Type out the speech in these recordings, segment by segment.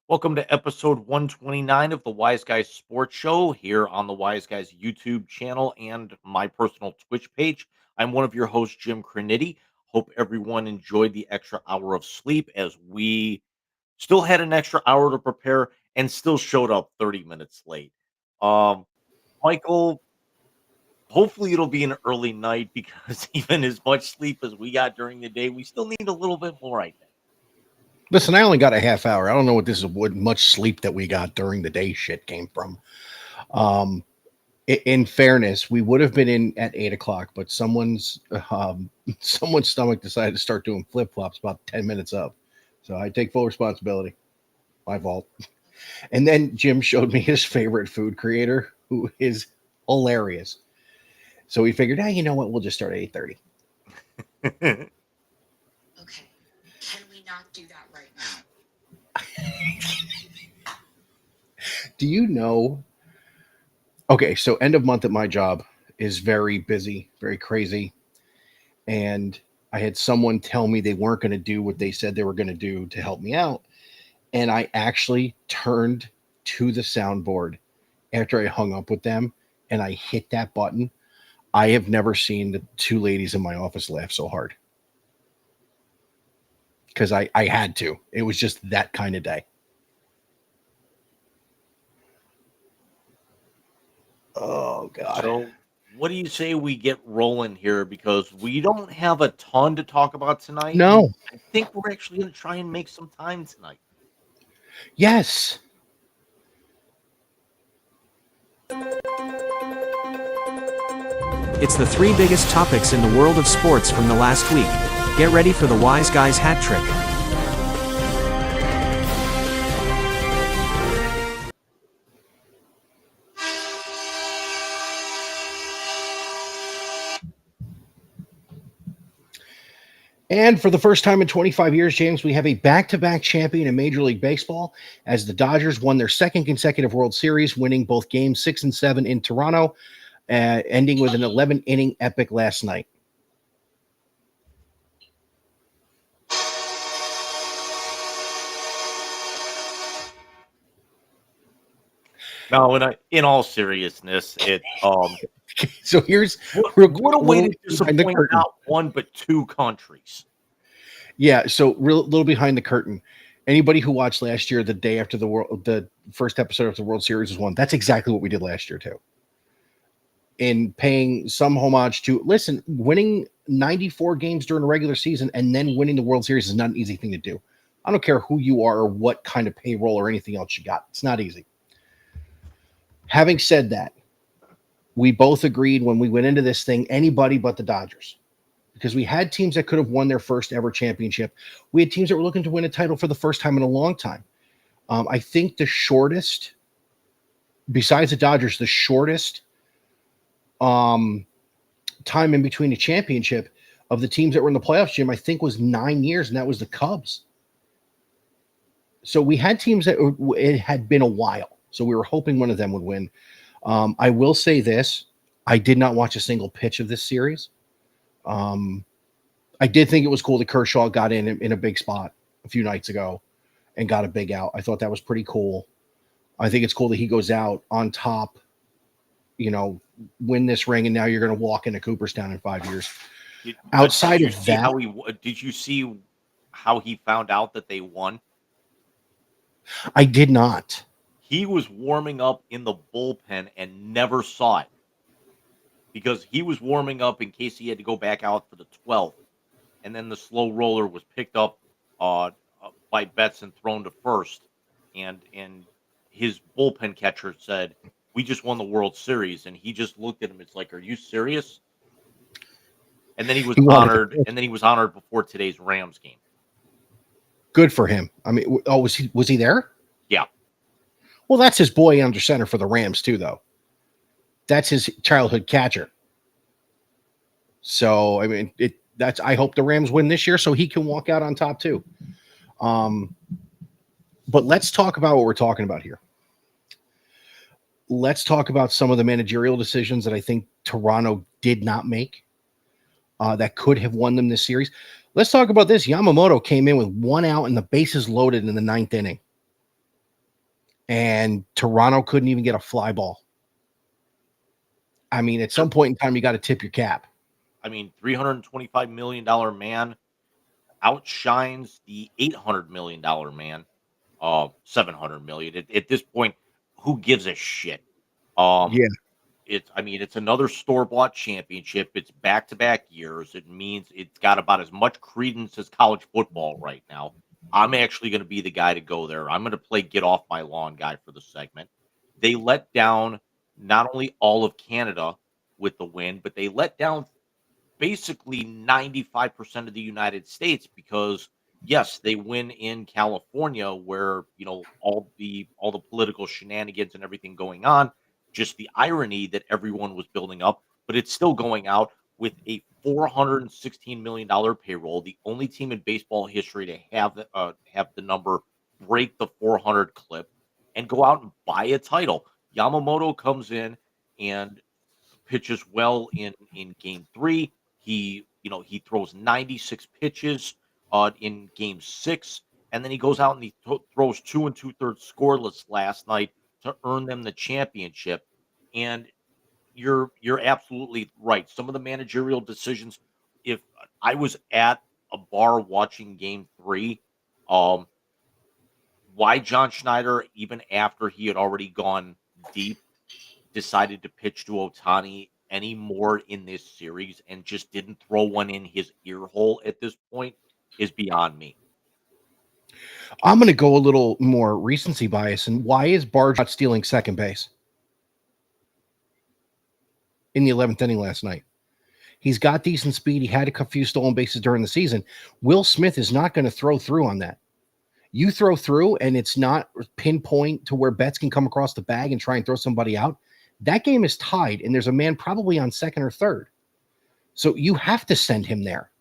Welcome to episode 129 of the Wise Guys Sports Show here on the Wise Guys YouTube channel and my personal Twitch page. I'm one of your hosts, Jim Cranitti. Hope everyone enjoyed the extra hour of sleep as we still had an extra hour to prepare and still showed up 30 minutes late. Um, Michael, hopefully it'll be an early night because even as much sleep as we got during the day, we still need a little bit more, I think. Listen, I only got a half hour. I don't know what much sleep that we got during the day shit came from. Um, in fairness, we would have been in at 8 o'clock, but someone's stomach decided to start doing flip flops about 10 minutes up. So I take full responsibility. My fault. And then Jim showed me his favorite food creator, who is hilarious. So we figured, you know what? We'll just start at 8:30. Okay. Can we not do that right now? Do you know? Okay, so end of month at my job is very busy, very crazy. And I had someone tell me they weren't going to do what they said they were going to do to help me out. And I actually turned to the soundboard after I hung up with them and I hit that button. I have never seen the two ladies in my office laugh so hard. Because I had to. It was just that kind of day. Oh, God. So, what do you say we get rolling here? Because we don't have a ton to talk about tonight. No. I think we're actually going to try and make some time tonight. Yes. It's the three biggest topics in the world of sports from the last week. Get ready for the Wise Guys hat trick. And for the first time in 25 years, James, we have a back-to-back champion in Major League Baseball as the Dodgers won their second consecutive World Series, winning both games 6 and 7 in Toronto, ending with an 11-inning epic last night. Now, in all seriousness, So here's what a way to disappoint not one but two countries. Yeah, so little behind the curtain. Anybody who watched last year, the day after the first episode of the World Series was won, that's exactly what we did last year too. In paying some homage to, listen, winning 94 games during a regular season and then winning the World Series is not an easy thing to do. I don't care who you are or what kind of payroll or anything else you got. It's not easy. Having said that, we both agreed when we went into this thing, anybody but the Dodgers. Because we had teams that could have won their first ever championship. We had teams that were looking to win a title for the first time in a long time. I think the shortest, besides the Dodgers, the shortest time in between a championship of the teams that were in the playoffs, Jim, I think was 9 years, and that was the Cubs. So we had teams that it had been a while. So we were hoping one of them would win. I will say this. I did not watch a single pitch of this series. I did think it was cool that Kershaw got in a big spot a few nights ago and got a big out. I thought that was pretty cool. I think it's cool that he goes out on top, win this ring, and now you're going to walk into Cooperstown in 5 years. Outside of that, did you see how he found out that they won? I did not. He was warming up in the bullpen and never saw it because he was warming up in case he had to go back out for the 12th. And then the slow roller was picked up by Betts and thrown to first. And his bullpen catcher said, "We just won the World Series." And he just looked at him. It's like, "Are you serious?" And then he was honored. And then he was honored before today's Rams game. Good for him. I mean, was he there? Yeah. Well, that's his boy under center for the Rams too, though. That's his childhood catcher. So I mean, I hope the Rams win this year so he can walk out on top too. But let's talk about what we're talking about here. Let's talk about some of the managerial decisions that I think Toronto did not make that could have won them this series. Let's talk about this. Yamamoto came in with 1 out and the bases loaded in the 9th inning. And Toronto couldn't even get a fly ball. I mean, at some point in time, you got to tip your cap. I mean, $325 million man outshines the $800 million man, $700 million. At this point, who gives a shit? Yeah. It's another store-bought championship. It's back-to-back years. It means it's got about as much credence as college football right now. I'm actually going to be the guy to go there. I'm going to play get off my lawn guy for the segment. They let down not only all of Canada with the win, but they let down basically 95% of the United States because, yes, they win in California where, all the political shenanigans and everything going on, just the irony that everyone was building up, but it's still going out with a $416 million payroll, the only team in baseball history to have the number break the 400 clip and go out and buy a title. Yamamoto comes in and pitches well in game 3. He throws 96 pitches in game 6, and then he goes out and he throws 2 2/3 scoreless last night to earn them the championship. And you're absolutely right. Some of the managerial decisions, if I was at a bar watching game 3, why John Schneider, even after he had already gone deep, decided to pitch to Ohtani any more in this series and just didn't throw one in his ear hole at this point is beyond me. I'm going to go a little more recency bias. And why is Barge not stealing second base in the 11th inning last night? He's got decent speed. He had a few stolen bases during the season. Will Smith is not going to throw through on that. You throw through and it's not pinpoint to where Betts can come across the bag and try and throw somebody out. That game is tied, and there's a man probably on second or third. So you have to send him there.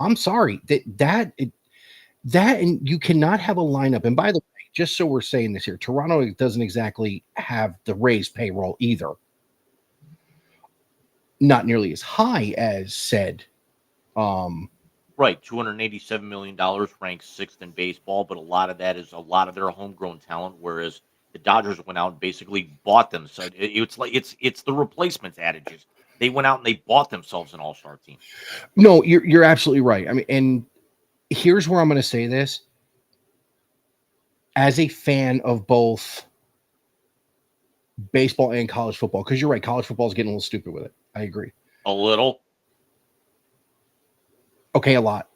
I'm sorry. That and you cannot have a lineup. And by the way, just so we're saying this here, Toronto doesn't exactly have the Rays payroll either. Not nearly as high as said. Right, $287 million, ranked 6th in baseball, but a lot of that is a lot of their homegrown talent, whereas the Dodgers went out and basically bought them. So it's the replacements adages. They went out and they bought themselves an all-star team. No, you're absolutely right. I mean, and here's where I'm going to say this. As a fan of both baseball and college football, because you're right, college football is getting a little stupid with it. I agree. A little. Okay, a lot.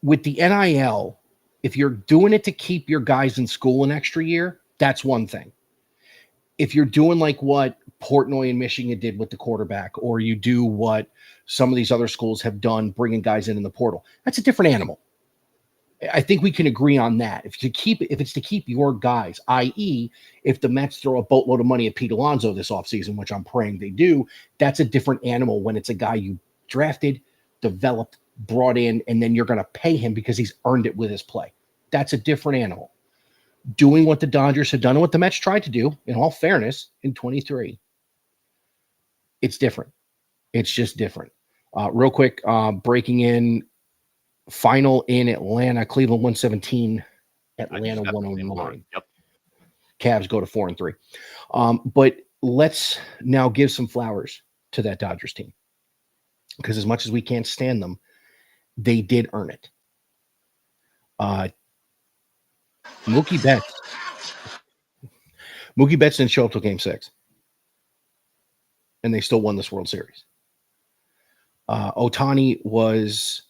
With the NIL, if you're doing it to keep your guys in school an extra year, that's one thing. If you're doing like what Portnoy and Michigan did with the quarterback, or you do what some of these other schools have done, bringing guys in the portal, that's a different animal. I think we can agree on that. If it's to keep your guys, i.e., if the Mets throw a boatload of money at Pete Alonso this offseason, which I'm praying they do, that's a different animal when it's a guy you drafted, developed, brought in, and then you're going to pay him because he's earned it with his play. That's a different animal. Doing what the Dodgers have done and what the Mets tried to do, in all fairness, in 23, it's different. It's just different. Real quick, breaking in, final in Atlanta, Cleveland 117, Atlanta 109. Yep. Cavs go to 4-3. But let's now give some flowers to that Dodgers team, because as much as we can't stand them, they did earn it. Mookie Betts didn't show up till Game 6, and they still won this World Series. Ohtani was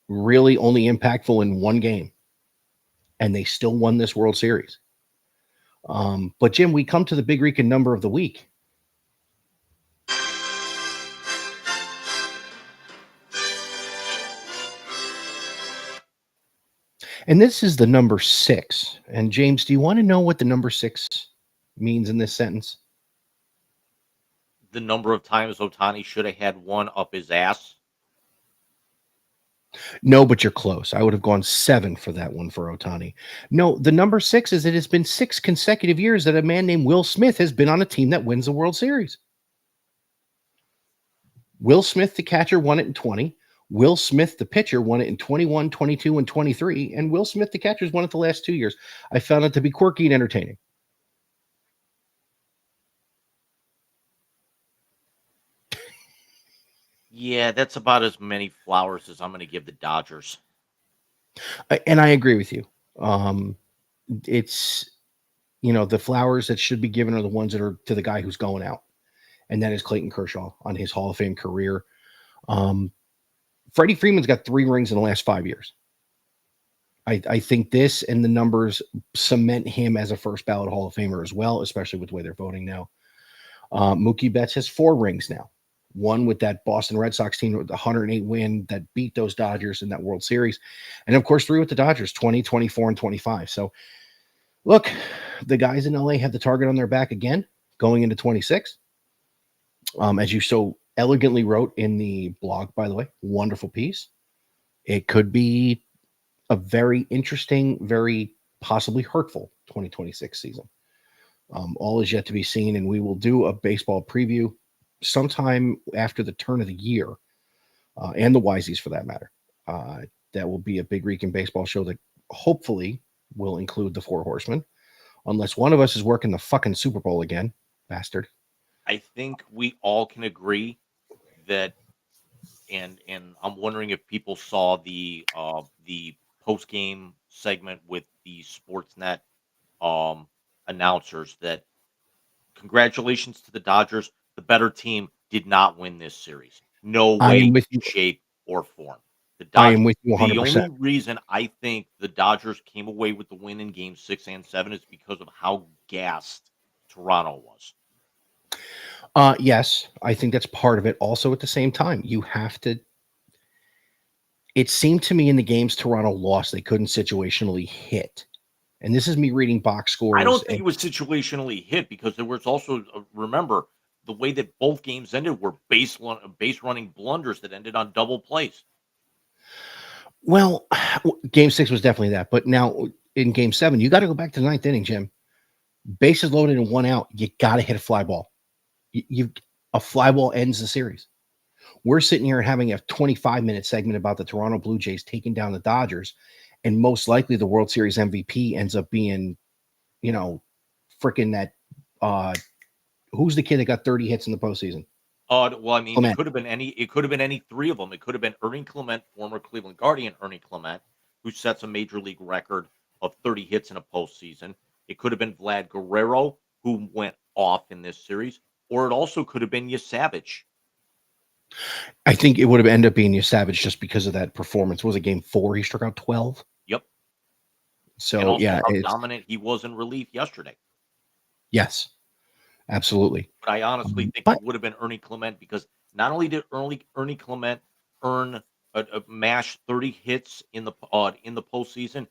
really only impactful in one game, and they still won this World Series. But Jim, we come to the Big Rican number of the week. And this is the number 6. And James, do you want to know what the number 6 means in this sentence? The number of times Ohtani should have had one up his ass. No, but you're close. I would have gone 7 for that one for Ohtani. No, the number 6 is it has been 6 consecutive years that a man named Will Smith has been on a team that wins the World Series. Will Smith, the catcher, won it in 20. Will Smith, the pitcher, won it in 21, 22, and 23. And Will Smith, the catcher's won it the last 2 years. I found it to be quirky and entertaining. Yeah, that's about as many flowers as I'm going to give the Dodgers. And I agree with you. It's, the flowers that should be given are the ones that are to the guy who's going out. And that is Clayton Kershaw on his Hall of Fame career. Freddie Freeman's got 3 rings in the last 5 years. I think this and the numbers cement him as a first ballot Hall of Famer as well, especially with the way they're voting now. Mookie Betts has 4 rings now. One with that Boston Red Sox team with the 108 win that beat those Dodgers in that World Series. And of course, 3 with the Dodgers, 20, 24, and 25. So look, the guys in LA have the target on their back again going into 26. As you so elegantly wrote in the blog, by the way, wonderful piece. It could be a very interesting, very possibly hurtful 2026 season. All is yet to be seen, and we will do a baseball preview sometime after the turn of the year, and the Wiseies for that matter. That will be a Big Rican baseball show that hopefully will include the 4 horsemen, unless one of us is working the fucking Super Bowl again, bastard. I think we all can agree that, and I'm wondering if people saw the post game segment with the Sportsnet announcers, that congratulations to the Dodgers. The better team did not win this series. No I way, am with you. shape, or form. The I Dodgers. am with you The 100%. only reason I think the Dodgers came away with the win in Game 6 and 7 is because of how gassed Toronto was. Yes, I think that's part of it. Also, at the same time, you have to. It seemed to me in the games Toronto lost, they couldn't situationally hit. And this is me reading box scores. I don't think it was situationally hit, because there was also, remember, the way that both games ended were base running blunders that ended on double plays. Well, game 6 was definitely that. But now in game 7, you got to go back to the 9th inning, Jim. Bases loaded and 1 out. You got to hit a fly ball. A fly ball ends the series. We're sitting here having a 25-minute segment about the Toronto Blue Jays taking down the Dodgers, and most likely the World Series MVP ends up being, freaking that. Who's the kid that got 30 hits in the postseason? Well, I mean, Clement. it could have been any 3 of them. It could have been Ernie Clement, former Cleveland Guardian Ernie Clement, who sets a major league record of 30 hits in a postseason. It could have been Vlad Guerrero, who went off in this series, or it also could have been Savage. I think it would have ended up being Savage just because of that performance. Was it game 4? He struck out 12. Yep. So and also yeah, how dominant he was in relief yesterday. Yes, absolutely. But I honestly think it would have been Ernie Clement, because not only did Ernie Clement earn a mash 30 hits in the postseason,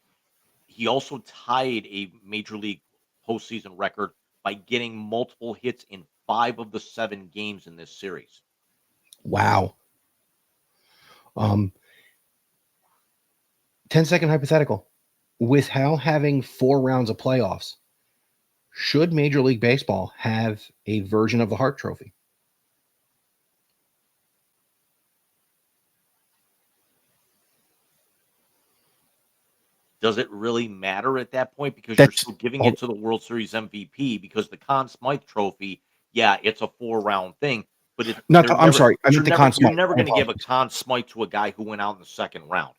he also tied a major league postseason record by getting multiple hits in 5 of the 7 games in this series. Wow. Um, 10-second hypothetical. With how having 4 rounds of playoffs, should Major League Baseball have a version of the Hart Trophy? Does it really matter at that point because you're That's still giving all. it to the World Series MVP because the Conn Smythe Trophy, yeah, it's a 4-round thing, but Not. they're I'm never sorry. I meant the Conn you're Smythe. never I gonna give a apologize. Conn Smythe to a guy who went out in the 2nd round.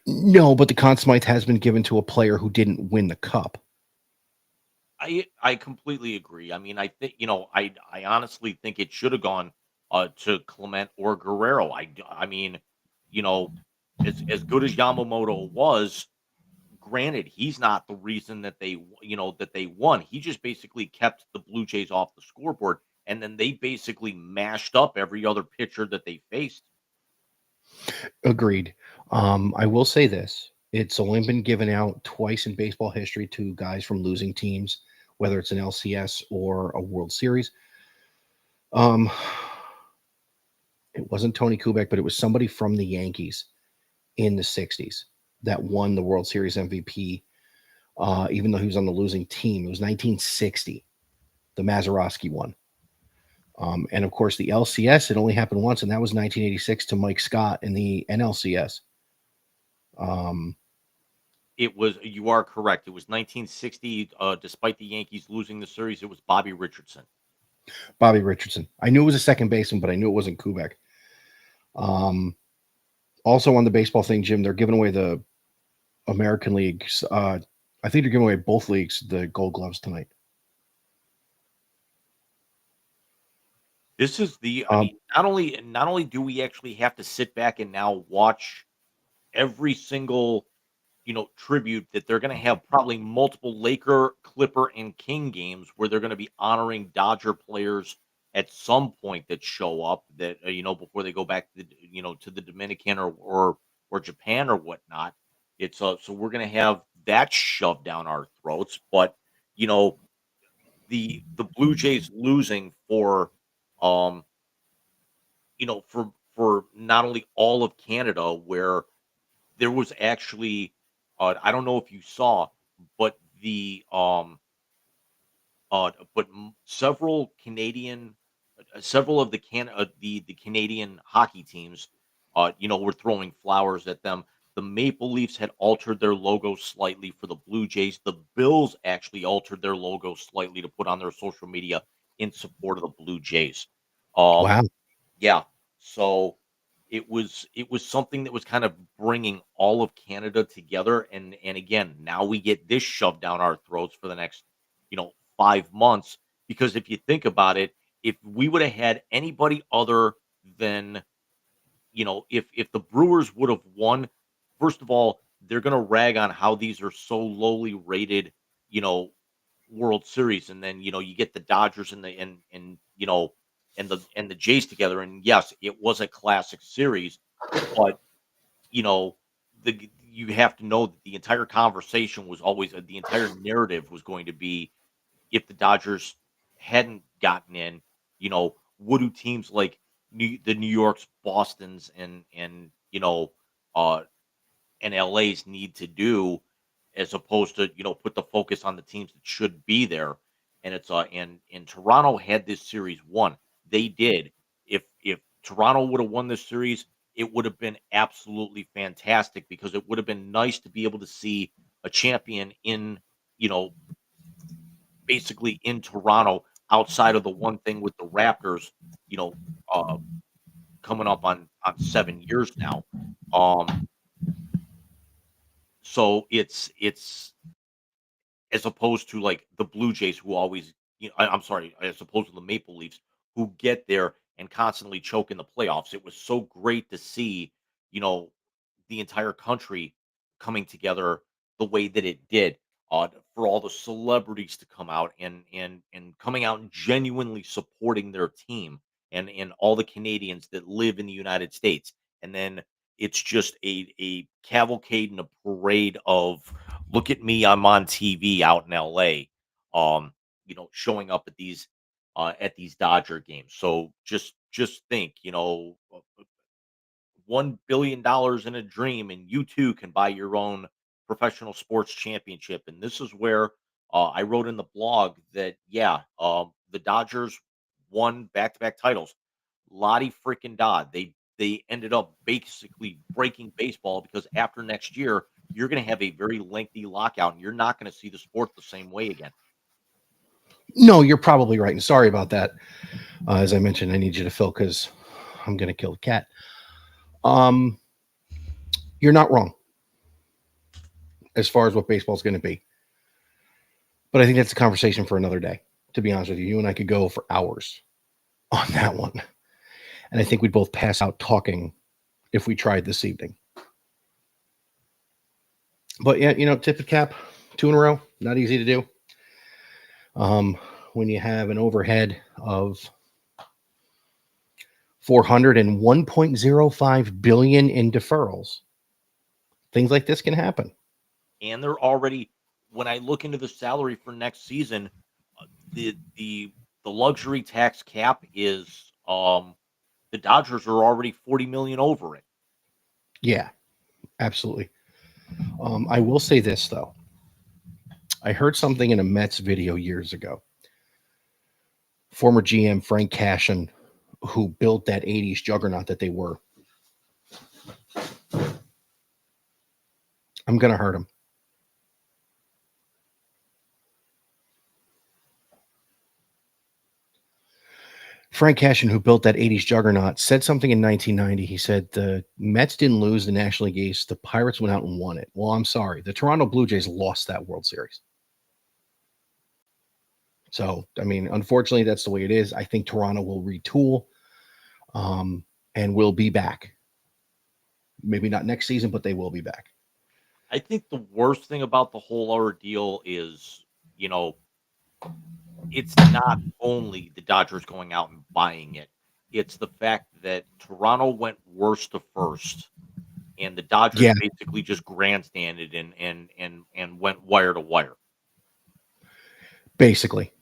No, but the Conn Smythe has been given to a player who didn't win the cup. I completely agree. I mean, I think, I honestly think it should have gone, to Clement or Guerrero. I mean, you know, as good as Yamamoto was, granted, he's not the reason that that they won. He just basically kept the Blue Jays off the scoreboard, and then they basically mashed up every other pitcher that they faced. Agreed. I will say this: it's only been given out twice in baseball history to guys from losing teams, whether it's an LCS or a World Series. Um, it wasn't Tony Kubek, but it was somebody from the Yankees in the '60s that won the World Series MVP. Even though he was on the losing team, it was 1960. The Mazeroski one. And of course, the LCS, it only happened once, and that was 1986 to Mike Scott in the NLCS. Um, You are correct. It was 1960. Despite the Yankees losing the series, it was Bobby Richardson. Bobby Richardson. I knew it was a second baseman, but I knew it wasn't Kubek. Um, Also on the baseball thing, Jim, they're giving away the American Leagues. I think they're giving away both leagues the Gold Gloves tonight. This is the I Um, mean, not only do we actually have to sit back and now watch every single, tribute that they're gonna have probably multiple Laker, Clipper, and King games where they're gonna be honoring Dodger players at some point that show up that, before they go back to to the Dominican or Japan or whatnot. So we're gonna have that shoved down our throats, but, you know, the Blue Jays losing for, um, for not only all of Canada, where there was actually, I don't know if you saw, but several of the Canadian hockey teams, were throwing flowers at them. The Maple Leafs had altered their logo slightly for the Blue Jays. The Bills actually altered their logo slightly to put on their social media in support of the Blue Jays. Um, wow. yeah. So it was something that was kind of bringing all of Canada together, and again, now we get this shoved down our throats for the next, 5 months, because if you think about it, if we would have had anybody other than, if the Brewers would have won, first of all, they're going to rag on how these are so lowly rated, you know, World Series, and then you get the Dodgers and the Jays together, and yes, it was a classic series, but you know you have to know that the entire conversation was always the entire narrative was going to be, if the Dodgers hadn't gotten in, what do teams like the New York's, Boston's, uh, and LA's need to do, as opposed to, put the focus on the teams that should be there. And and Toronto had this series won. They did. If Toronto would have won this series, it would have been absolutely fantastic, because it would have been nice to be able to see a champion in, you know, basically in Toronto, outside of the one thing with the Raptors, you know, uh, coming up on 7 years now. Um, so it's as opposed to like the Blue Jays, who always, I'm sorry, as opposed to the Maple Leafs, who get there and constantly choke in the playoffs. It was so great to see, you know, the entire country coming together the way that it did. For all the celebrities to come out and coming out and genuinely supporting their team, and all the Canadians that live in the United States. And then it's just a cavalcade and a parade of, look at me, I'm on TV out in LA, showing up at these at these Dodger games. So just think, $1 billion in a dream, and you too can buy your own professional sports championship. And this is where I wrote in the blog that yeah, the Dodgers won back-to-back titles. Lottie freaking Dodd. They ended up basically breaking baseball because after next year, you're going to have a very lengthy lockout, and you're not going to see the sport the same way again. No, you're probably right. And sorry about that. As I mentioned, I need you to fill because I'm going to kill the cat. You're not wrong as far as what baseball is going to be. But I think that's a conversation for another day. To be honest with you, you and I could go for hours on that one. And I think we'd both pass out talking if we tried this evening. But yeah, tip the cap, 2 in a row, not easy to do. When you have an overhead of $401.05 billion in deferrals, things like this can happen. And they're already, when I look into the salary for next season, the luxury tax cap is the Dodgers are already 40 million over it. Yeah, absolutely. I will say this though. I heard something in a Mets video years ago. Former GM Frank Cashin, who built that 80s juggernaut that they were. I'm going to hurt him. Frank Cashin, who built that 80s juggernaut, said something in 1990. He said the Mets didn't lose the National League East. The Pirates went out and won it. Well, I'm sorry. The Toronto Blue Jays lost that World Series. So, I mean, unfortunately, that's the way it is. I think Toronto will retool and will be back. Maybe not next season, but they will be back. I think the worst thing about the whole ordeal is, it's not only the Dodgers going out and buying it. It's the fact that Toronto went worst to first, and the Dodgers basically just grandstanded and went wire to wire. Basically.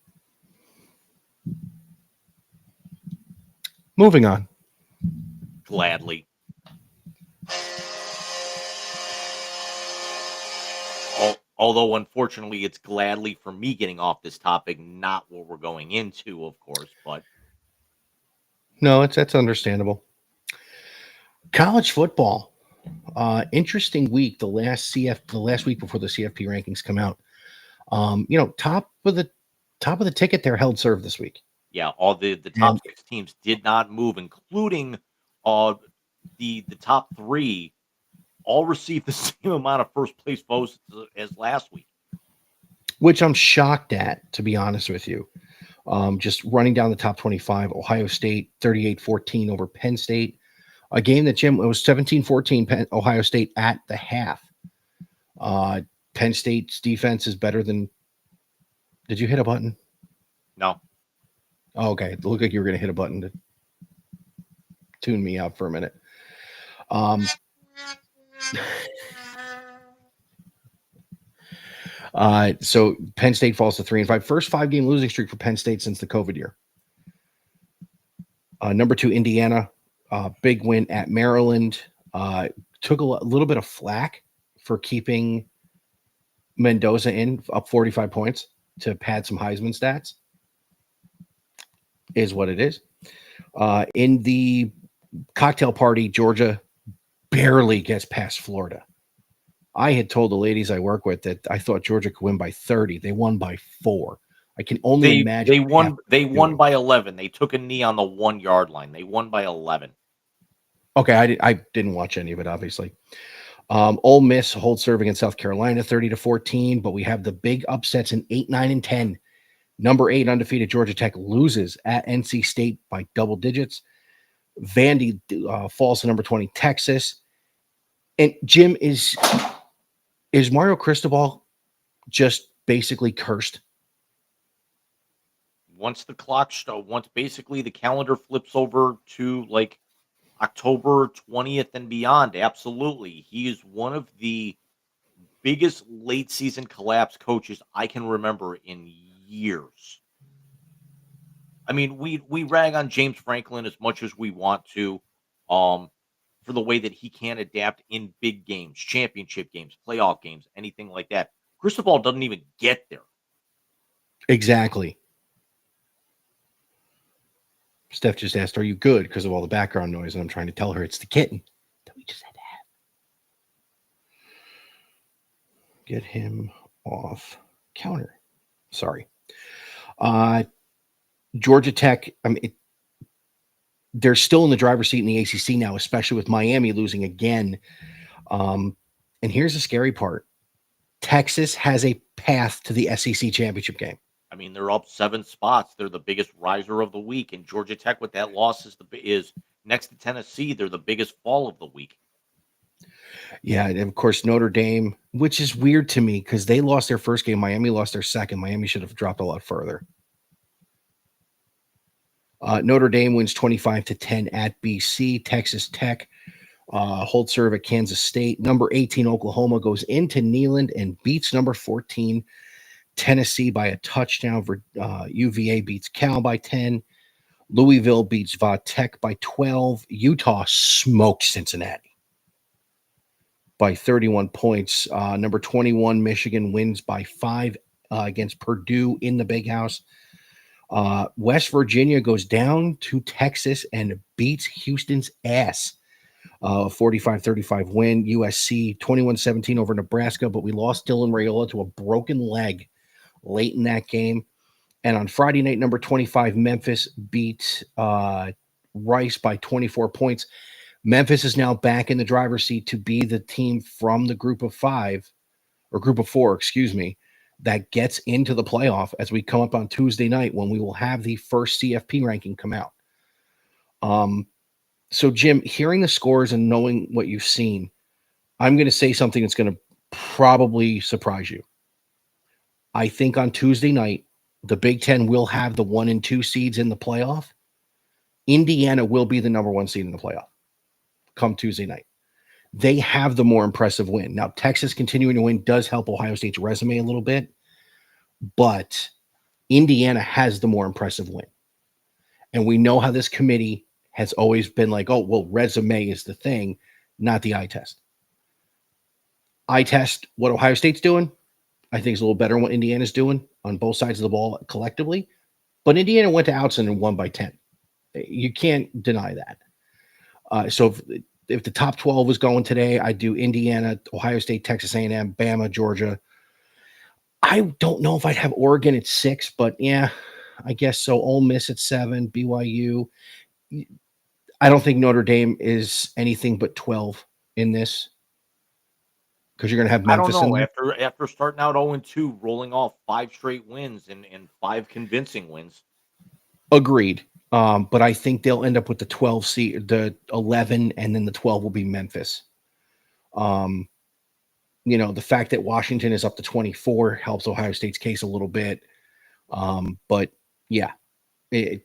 Moving on. Gladly. Although, unfortunately, it's gladly for me getting off this topic, not what we're going into, of course. But no, that's understandable. College football, interesting week. The last week before the CFP rankings come out. Top of the ticket there held serve this week. Yeah, all the top 6 teams did not move, including the top 3. All received the same amount of first place votes as last week. Which I'm shocked at, to be honest with you. Just running down the top 25, Ohio State 38-14 over Penn State. A game that, Jim, it was 17-14 Ohio State at the half. Penn State's defense is better than... Did you hit a button? No. Oh, okay. It looked like you were going to hit a button to tune me out for a minute. So Penn State falls to 3-5. First 5-game losing streak for Penn State since the COVID year. Number 2, Indiana, big win at Maryland. Took a little bit of flack for keeping Mendoza in, up 45 points to pad some Heisman stats. Is what it is. In the cocktail party, Georgia barely gets past Florida. I had told the ladies I work with that I thought Georgia could win by 30. They won by 4. I can only imagine. They won by 11. They took a knee on the 1-yard line. They won by 11. Okay, I didn't watch any of it, obviously. Ole Miss holds serve against South Carolina 30-14, but we have the big upsets in 8, 9, and 10. Number 8 undefeated Georgia Tech loses at NC State by double digits. Vandy falls to number 20 Texas. And Jim, is Mario Cristobal just basically cursed? Once basically the calendar flips over to like October 20th and beyond, absolutely. He is one of the biggest late season collapse coaches I can remember in years. I mean, we rag on James Franklin as much as we want to, um, for the way that he can adapt in big games, championship games, playoff games, anything like that. Cristobal doesn't even get there. Exactly. Steph just asked, "Are you good?" because of all the background noise, and I'm trying to tell her it's the kitten that we just had to have. Get him off counter. Sorry. Georgia Tech. I mean, they're still in the driver's seat in the ACC now, especially with Miami losing again. And here's the scary part: Texas has a path to the SEC championship game. I mean, they're up 7 spots. They're the biggest riser of the week, and Georgia Tech with that loss is next to Tennessee. They're the biggest fall of the week. Yeah, and of course Notre Dame, which is weird to me because they lost their first game. Miami lost their second. Miami should have dropped a lot further. Notre Dame wins 25-10 at BC. Texas Tech hold serve at Kansas State. Number 18 Oklahoma goes into Neyland and beats number 14 Tennessee by a touchdown. UVA beats Cal by 10. Louisville beats Va Tech by 12. Utah smokes Cincinnati by 31 points. Number 21 Michigan wins by 5 against Purdue in the Big House. West Virginia goes down to Texas and beats Houston's ass. 45-35 win. USC 21-17 over Nebraska, but we lost Dylan Raiola to a broken leg late in that game. And on Friday night, number 25 Memphis beat Rice by 24 points. Memphis is now back in the driver's seat to be the team from the group of 4, that gets into the playoff as we come up on Tuesday night when we will have the first CFP ranking come out. So, Jim, hearing the scores and knowing what you've seen, I'm going to say something that's going to probably surprise you. I think on Tuesday night, the Big Ten will have the 1 and 2 seeds in the playoff. Indiana will be the number 1 seed in the playoff come Tuesday night. They have the more impressive win. Now, Texas continuing to win does help Ohio State's resume a little bit, but Indiana has the more impressive win. And we know how this committee has always been like, oh, well, resume is the thing, not the eye test. Eye test, what Ohio State's doing, I think is a little better than what Indiana's doing on both sides of the ball collectively. But Indiana went to Outson and won by 10. You can't deny that. So if the top 12 was going today, I'd do Indiana, Ohio State, Texas A&M, Bama, Georgia. I don't know if I'd have Oregon at 6, but yeah, I guess so. Ole Miss at 7, BYU. I don't think Notre Dame is anything but 12 in this because you're going to have Memphis. I don't know. After starting out 0-2, rolling off 5 straight wins and 5 convincing wins. Agreed. But I think they'll end up with the 12 seed, the 11, and then the 12 will be Memphis. The fact that Washington is up to 24 helps Ohio State's case a little bit. But yeah, do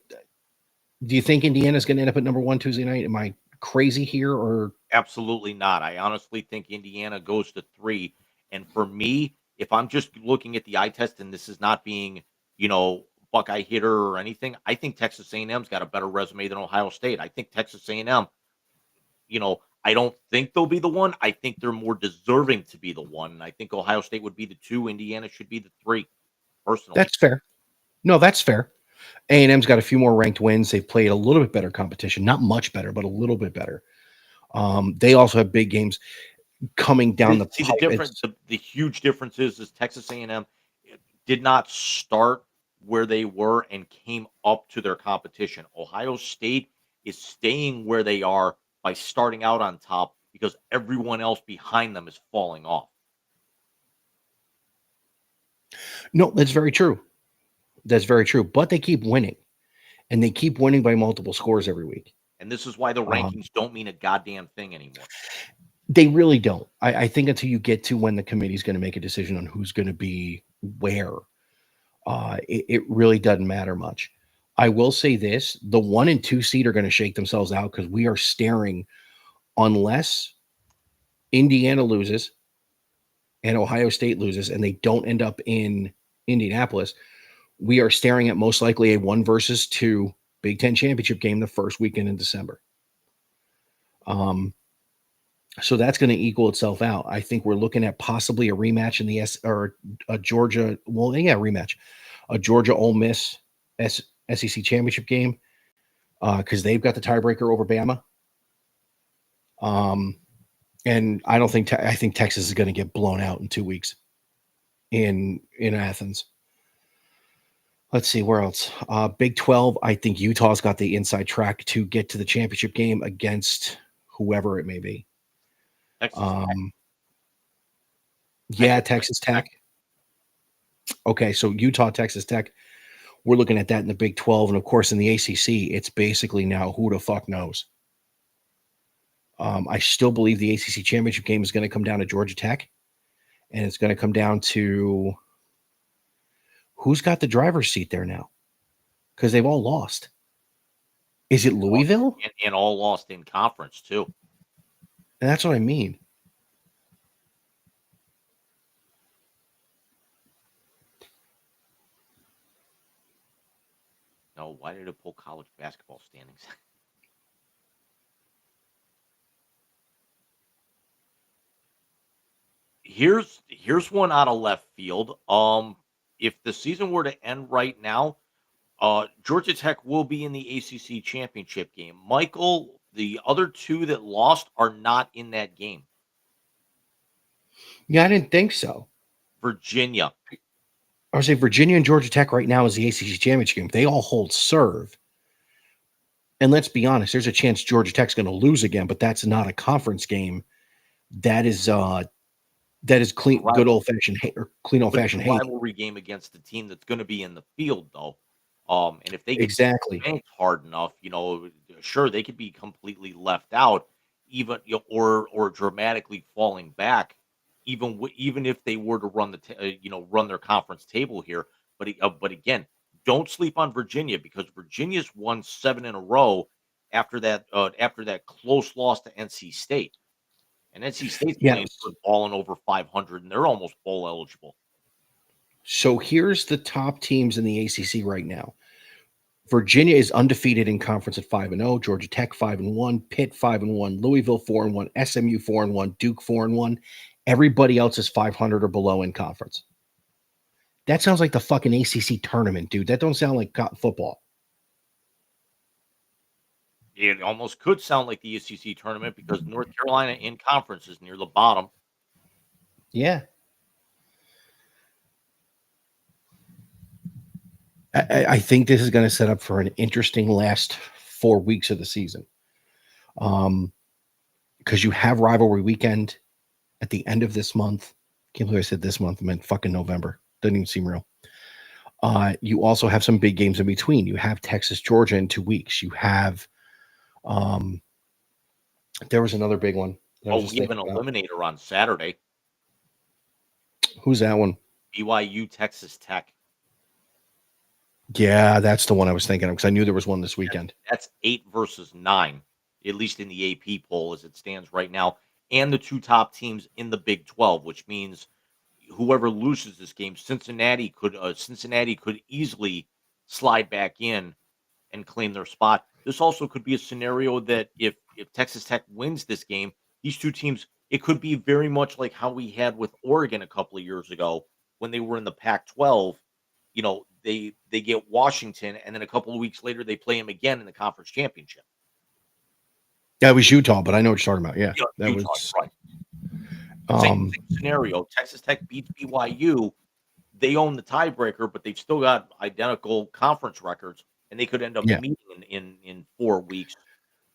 you think Indiana's going to end up at number 1 Tuesday night? Am I crazy here or? Absolutely not. I honestly think Indiana goes to 3. And for me, if I'm just looking at the eye test and this is not being, Buckeye hitter or anything, I think Texas A&M's got a better resume than Ohio State. I think Texas A&M, I don't think they'll be the 1. I think they're more deserving to be the 1. And I think Ohio State would be the 2. Indiana should be the 3, personally. That's fair. No, that's fair. A&M's got a few more ranked wins. They've played a little bit better competition. Not much better, but a little bit better. They also have big games coming down the pipe. The difference, the huge difference is Texas A&M did not start where they were and came up to their competition. Ohio State is staying where they are by starting out on top because everyone else behind them is falling off. No, that's very true. That's very true. But they keep winning, and they keep winning by multiple scores every week. And this is why the rankings don't mean a goddamn thing anymore. They really don't. I think until you get to when the committee's going to make a decision on who's going to be where, it really doesn't matter much. I will say this: the 1 and 2 seed are going to shake themselves out because we are staring, unless Indiana loses and Ohio State loses and they don't end up in Indianapolis, we are staring at most likely a 1-2 Big Ten championship game the first weekend in December. So that's going to equal itself out. I think we're looking at possibly a rematch in the a Georgia. Well, yeah, rematch, a Georgia Ole Miss SEC championship game because they've got the tiebreaker over Bama. And I don't think I think Texas is going to get blown out in 2 weeks in Athens. Let's see where else. Big 12. I think Utah's got the inside track to get to the championship game against whoever it may be. Texas Tech. Yeah, Texas Tech. Okay, so Utah, Texas Tech. We're looking at that in the Big 12, and of course in the ACC, it's basically now who the fuck knows. I still believe the ACC championship game is going to come down to Georgia Tech, and it's going to come down to who's got the driver's seat there now, because they've all lost. Is it Louisville? And all lost in conference too. And that's what I mean. No, why did it pull college basketball standings? Here's one out of left field. If the season were to end right now, Georgia Tech will be in the ACC championship game. Michael, the other two that lost are not in that game. Yeah, I didn't think so. Virginia. I would say Virginia and Georgia Tech right now is the ACC championship game. They all hold serve. And let's be honest, there's a chance Georgia Tech's going to lose again, but that's not a conference game. That is clean, good old fashioned hate or clean old fashioned hate. Rivalry game against the team that's going to be in the field, though. And if they get spanked hard enough, sure they could be completely left out, even or dramatically falling back, even if they were to run run their conference table here. But again, don't sleep on Virginia because Virginia's won 7 in a row after that close loss to NC State. And NC State's playing good ball and over 500, and they're almost bowl eligible. So here's the top teams in the ACC right now. Virginia is undefeated in conference at 5-0. Georgia Tech 5-1. Pitt 5-1. Louisville 4-1. SMU 4-1. Duke 4-1. Everybody else is 500 or below in conference. That sounds like the fucking ACC tournament, dude. That don't sound like football. It almost could sound like the ACC tournament because North Carolina in conference is near the bottom. Yeah. I think this is going to set up for an interesting last 4 weeks of the season. Because you have rivalry weekend at the end of this month. Can't believe I said this month. I meant fucking November. Doesn't even seem real. You also have some big games in between. You have Texas, Georgia in 2 weeks. You have there was another big one. We have an eliminator on Saturday. Who's that one? BYU, Texas Tech. Yeah, that's the one I was thinking of because I knew there was one this weekend. That's 8 versus 9, at least in the AP poll as it stands right now, and the two top teams in the Big 12, which means whoever loses this game, Cincinnati could easily slide back in and claim their spot. This also could be a scenario that if Texas Tech wins this game, these two teams, it could be very much like how we had with Oregon a couple of years ago when they were in the Pac-12. They get Washington, and then a couple of weeks later they play them again in the conference championship. That was Utah, but I know what you're talking about. Yeah, that Utah, was right. Same scenario. Texas Tech beats BYU. They own the tiebreaker, but they've still got identical conference records, and they could end up meeting in 4 weeks.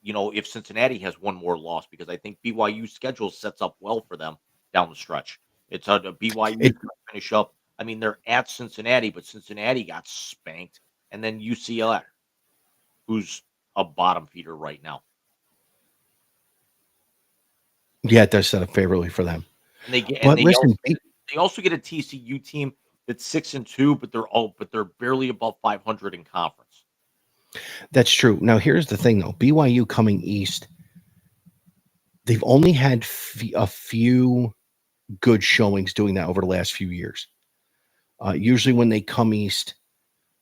If Cincinnati has one more loss, because I think BYU's schedule sets up well for them down the stretch. It's a BYU to finish up. I mean, they're at Cincinnati, but Cincinnati got spanked, and then UCLA, who's a bottom feeder right now. Yeah, it does set up favorably for them. And they also get a TCU team that's 6-2, but they're barely above 500 in conference. That's true. Now, here's the thing, though. BYU coming east, they've only had a few good showings doing that over the last few years. Usually when they come east,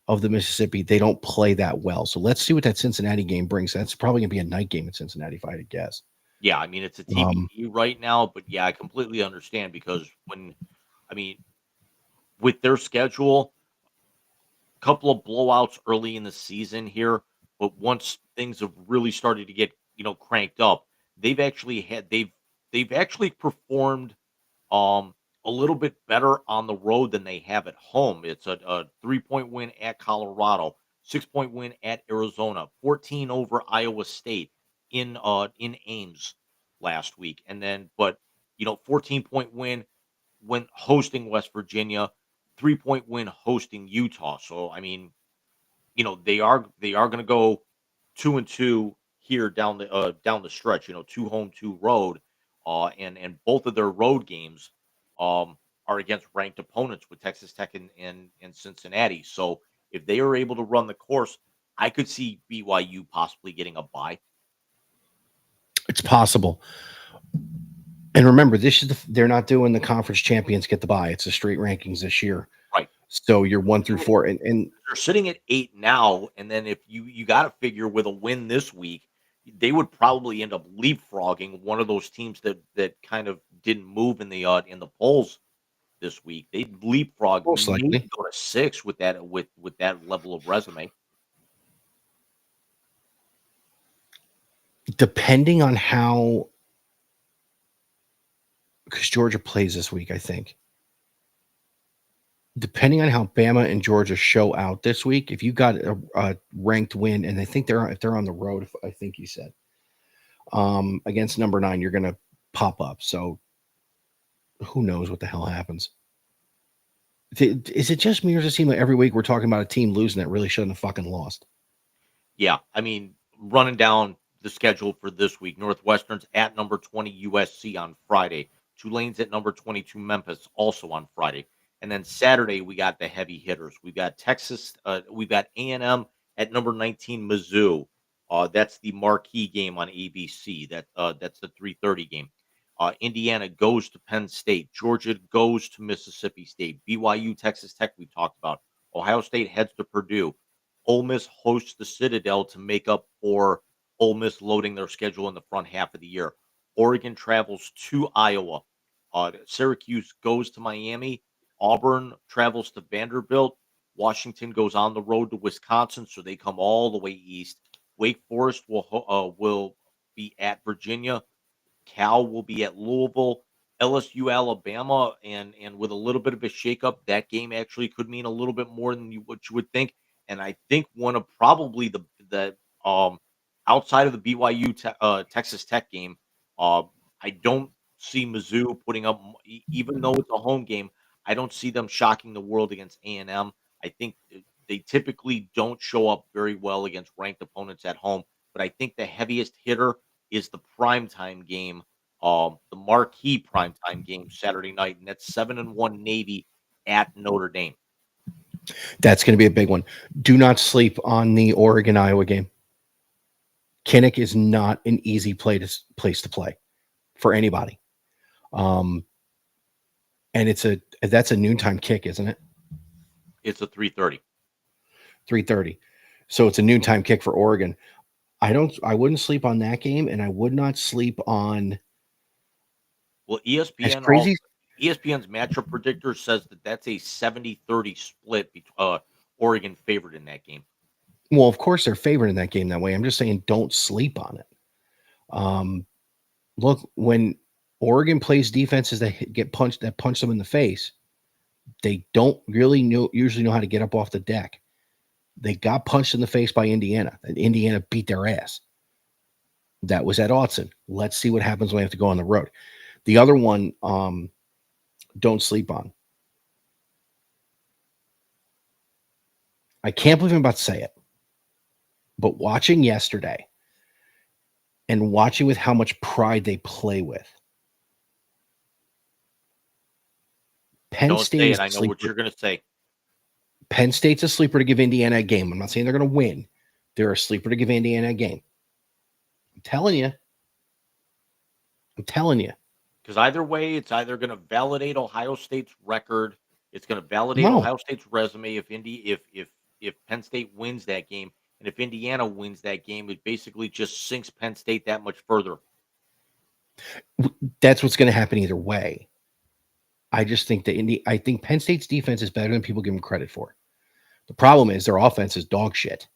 of the Mississippi, they don't play that well. So let's see what that Cincinnati game brings. That's probably going to be a night game in Cincinnati, if I had to guess. Yeah, I mean, it's a Um, TBD right now, but yeah, I completely understand because I mean, with their schedule, couple of blowouts early in the season here, but once things have really started to get, cranked up, they've actually performed um a little bit better on the road than they have at home. It's a 3-point win at Colorado, 6-point win at Arizona, 14 over Iowa State in Ames last week. And then but 14-point win when hosting West Virginia, 3-point win hosting Utah. So I mean, they are going to go 2-2 here down the stretch. Two home, two road, and both of their road games are against ranked opponents with Texas Tech and Cincinnati. So if they are able to run the course, I could see BYU possibly getting a bye. it's possible. And remember, they're not doing the conference champions get the bye. It's the straight rankings this year. Right. So you're 1 through 4, and They're sitting at 8 now, and then if you got to figure with a win this week, they would probably end up leapfrogging one of those teams that kind of didn't move in the polls this week. They'd leapfrog, most maybe likely, go to 6 with that level of resume. depending on how, because Georgia plays this week, I think. Depending on how Bama and Georgia show out this week, if you got a ranked win, and I think if they're on the road, I think you said against number 9, you're going to pop up. So who knows what the hell happens? Is it just me, or does it seem like every week we're talking about a team losing that really shouldn't have fucking lost? Yeah, I mean, running down the schedule for this week, Northwestern's at number 20 USC on Friday. Tulane's at number 22 Memphis also on Friday. And then Saturday we got the heavy hitters. We've got we've got A&M at number 19 Mizzou. That's the marquee game on ABC. That's the 3:30 game. Indiana goes to Penn State. Georgia goes to Mississippi State. BYU, Texas Tech, we talked about. Ohio State heads to Purdue. Ole Miss hosts the Citadel to make up for Ole Miss loading their schedule in the front half of the year. Oregon travels to Iowa. Syracuse goes to Miami. Auburn travels to Vanderbilt. Washington goes on the road to Wisconsin, so they come all the way east. Wake Forest will be at Virginia. Cal will be at Louisville, LSU, Alabama, and with a little bit of a shakeup, that game actually could mean a little bit more than what you would think. And I think one of probably the outside of the BYU Texas Tech game, uh, I don't see Mizzou putting up, even though it's a home game. I don't see them shocking the world against A&M. I think they typically don't show up very well against ranked opponents at home. But I think the heaviest hitter is the primetime game, the marquee primetime game Saturday night, and that's 7-1 Navy at Notre Dame. That's going to be a big one. Do not sleep on the Oregon Iowa game. Kinnick is not an easy place to play for anybody. And that's a noontime kick, isn't it? It's a 3:30. 3:30. So it's a noontime kick for Oregon. I wouldn't sleep on that game, and I would not sleep on. Well, As crazy. ESPN's matchup predictor says that's a 70-30 split between Oregon favored in that game. Well, of course they're favored in that game that way. I'm just saying, don't sleep on it. Look, when Oregon plays defenses that punch them in the face, they don't really usually know how to get up off the deck. They got punched in the face by Indiana, and Indiana beat their ass. That was at Autzen. Let's see what happens when we have to go on the road. The other one, don't sleep on. I can't believe I'm about to say it, but watching yesterday and watching with how much pride they play with, Penn State is I know what you're going to say. Penn State's a sleeper to give Indiana a game. I'm not saying they're going to win. They're a sleeper to give Indiana a game. I'm telling you. Because either way, it's either going to validate Ohio State's record. It's going to validate No. Ohio State's resume if if Penn State wins that game, and if Indiana wins that game, it basically just sinks Penn State that much further. That's what's going to happen either way. I just think that I think Penn State's defense is better than people give them credit for. The problem is their offense is dog shit,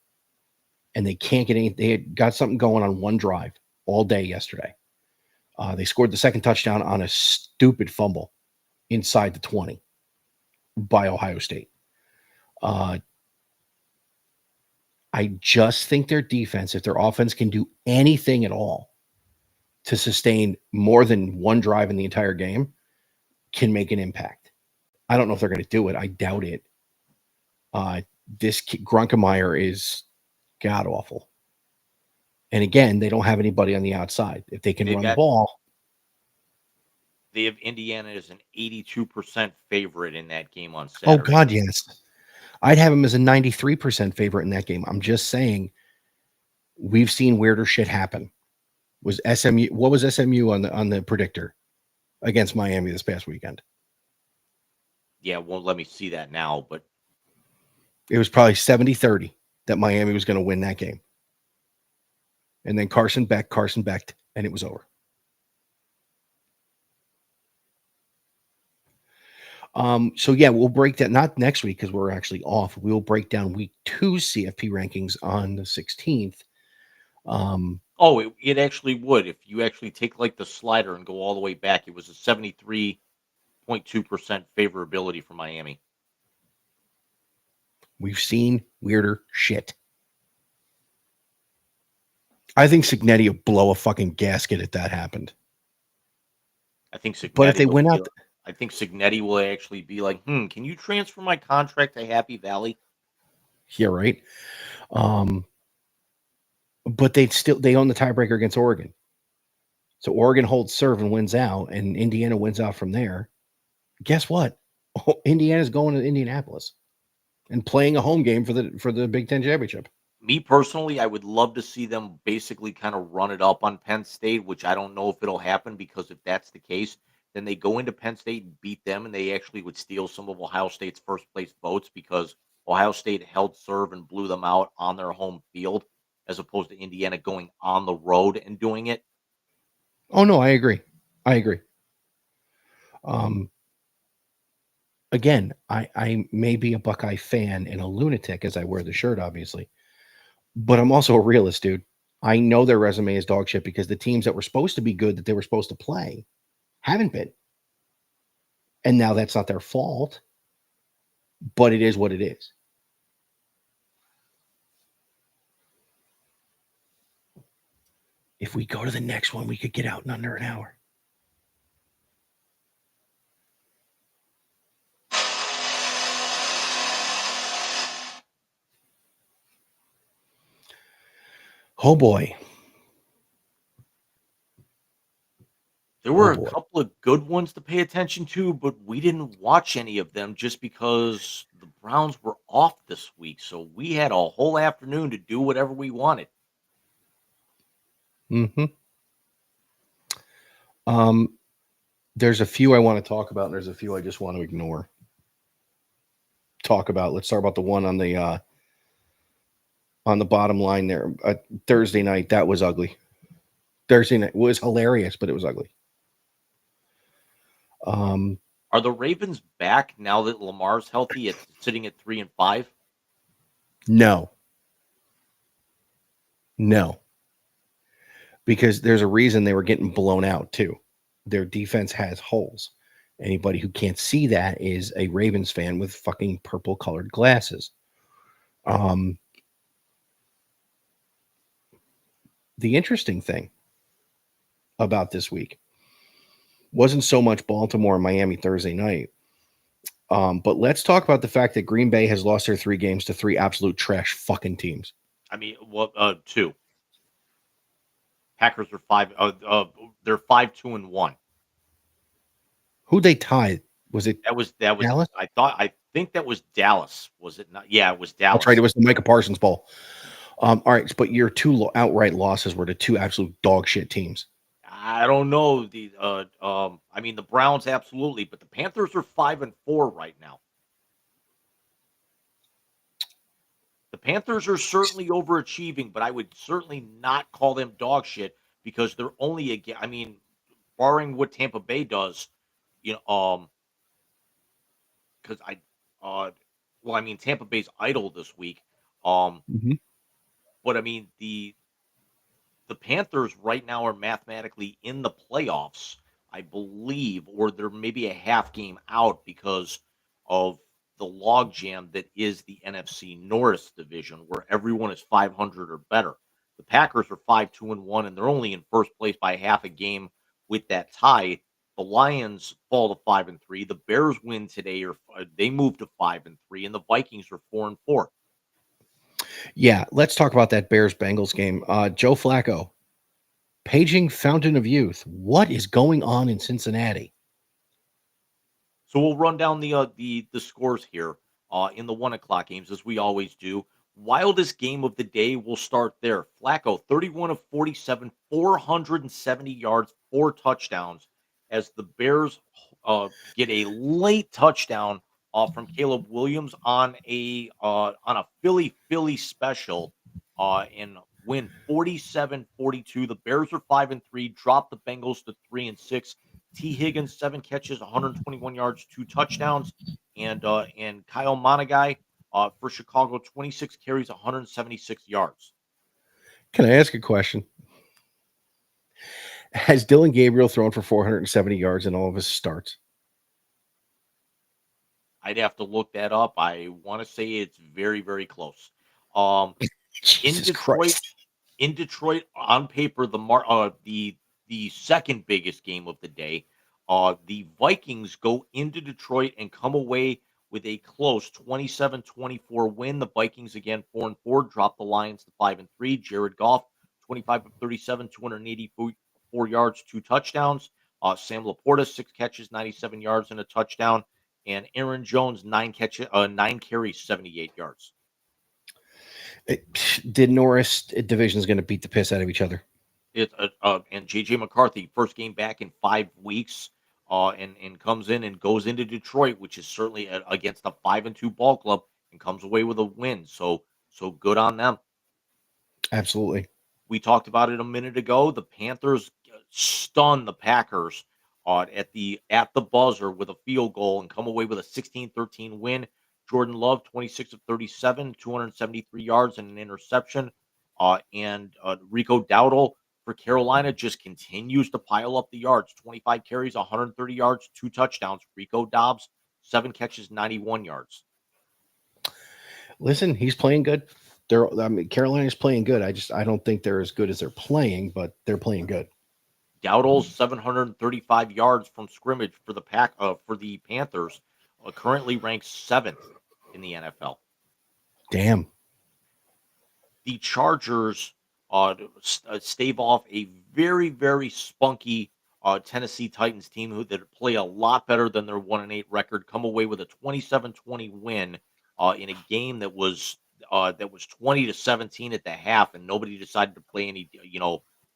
and they can't get any. They had got something going on one drive all day yesterday. They scored the second touchdown on a stupid fumble inside the 20 by Ohio State. I just think their defense, if their offense can do anything at all to sustain more than one drive in the entire game, can make an impact. I don't know if they're going to do it. I doubt it. This Grunkemeyer is god awful. And again, they don't have anybody on the outside. If they can run the ball. They have Indiana as an 82% favorite in that game on Saturday. Oh, God, yes. I'd have them as a 93% favorite in that game. I'm just saying we've seen weirder shit happen. What was SMU on the predictor against Miami this past weekend? Yeah, won't let me see that now, but it was probably 70-30 that Miami was going to win that game. And then Carson Beck, and it was over. So yeah, we'll break that, not next week because we're actually off. We'll break down week 2 CFP rankings on the 16th. It actually would. If you actually take like the slider and go all the way back, it was a 73.2% favorability for Miami. We've seen weirder shit. I think Cignetti will blow a fucking gasket if that happened. I think Cignetti, but if they went out, I think Cignetti will actually be like, can you transfer my contract to Happy Valley? Yeah, right. But they own the tiebreaker against Oregon. So Oregon holds serve and wins out, and Indiana wins out from there. Guess what? Indiana's going to Indianapolis and playing a home game for the Big Ten championship. Me personally, I would love to see them basically kind of run it up on Penn State, which I don't know if it'll happen, because if that's the case, then they go into Penn State and beat them, and they actually would steal some of Ohio State's first place votes because Ohio State held serve and blew them out on their home field, as opposed to Indiana going on the road and doing it. Oh, no, I agree. Again, I may be a Buckeye fan and a lunatic as I wear the shirt, obviously, but I'm also a realist, dude. I know their resume is dog shit because the teams that were supposed to be good, that they were supposed to play, haven't been. And now that's not their fault, but it is what it is. If we go to the next one, we could get out in under an hour. Oh boy. There were a couple of good ones to pay attention to, but we didn't watch any of them just because the Browns were off this week. So we had a whole afternoon to do whatever we wanted. There's a few I want to talk about, and there's a few I just want to ignore. Let's talk about the one on the bottom line there. Thursday night, that was ugly. Thursday night was hilarious, but it was ugly. Are the Ravens back now that Lamar's healthy, sitting at 3-5? No. Because there's a reason they were getting blown out too. Their defense has holes. Anybody who can't see that is a Ravens fan with fucking purple colored glasses. The interesting thing about this week wasn't so much Baltimore and Miami Thursday night. But let's talk about the fact that Green Bay has lost their 3 games to 3 absolute trash fucking teams. I mean, 2. Packers are 5. They're 5-2-1. Who they tied? Was it that was Dallas? I think that was Dallas. Was it not? Yeah, it was Dallas. That's right. It was the Micah Parsons Bowl. All right, but your 2 outright losses were to 2 absolute dog shit teams. I don't know. I mean, the Browns absolutely, but the Panthers are 5-4 right now. The Panthers are certainly overachieving, but I would certainly not call them dog shit because they're only I mean, barring what Tampa Bay does, you know, because uh, well, I mean, Tampa Bay's idle this week, um, Mhm. but I mean the Panthers right now are mathematically in the playoffs, I believe, or they're maybe a half game out because of the logjam that is the NFC North division, where everyone is 500 or better. The Packers are 5-2-1, and they're only in first place by half a game with that tie. The Lions fall to 5-3. The Bears win today, or they move to 5-3, and the Vikings are 4-4. Yeah, let's talk about that Bears Bengals game. Joe Flacco, paging fountain of youth. What is going on in Cincinnati? So we'll run down the scores here in the 1 o'clock games as we always do. Wildest game of the day. We'll start there. Flacco, 31 of 47, 470 yards, 4 touchdowns. As the Bears get a late touchdown from Caleb Williams on a Philly special and win 47-42. The Bears are 5-3, drop the Bengals to 3-6. T. Higgins, 7 catches, 121 yards, 2 touchdowns, and Kyle Monagai for Chicago, 26 carries, 176 yards. Can I ask a question? Has Dylan Gabriel thrown for 470 yards in all of his starts? I'd have to look that up. I want to say it's very, very close. Um, in Jesus Detroit, Christ. on paper, the second biggest game of the day. The Vikings go into Detroit and come away with a close 27-24 win. The Vikings again 4-4, drop the Lions to 5-3. Jared Goff, 25 of 37, 284 yards, 2 touchdowns. Sam Laporta, 6 catches, 97 yards, and a touchdown. And Aaron Jones, 9 carries, 78 yards. Did Norris division is going to beat the piss out of each other? And JJ McCarthy, first game back in 5 weeks, and comes in and goes into Detroit, which is certainly against a 5-2 ball club, and comes away with a win. So good on them. Absolutely. We talked about it a minute ago. The Panthers stun the Packers at the buzzer with a field goal and come away with a 16-13 win. Jordan Love, 26 of 37, 273 yards and an interception. And Rico Dowdle for Carolina just continues to pile up the yards. 25 carries, 130 yards, 2 touchdowns. Rico Dobbs, 7 catches, 91 yards. Listen, he's playing good. I mean, Carolina's playing good. I don't think they're as good as they're playing, but they're playing good. Dowdle's 735 yards from scrimmage for the Panthers currently ranks 7th in the NFL. Damn. The Chargers stave off a very, very spunky Tennessee Titans team that play a lot better than their 1-8 record, come away with a 27-20 win in a game that was 20-17 at the half, and nobody decided to play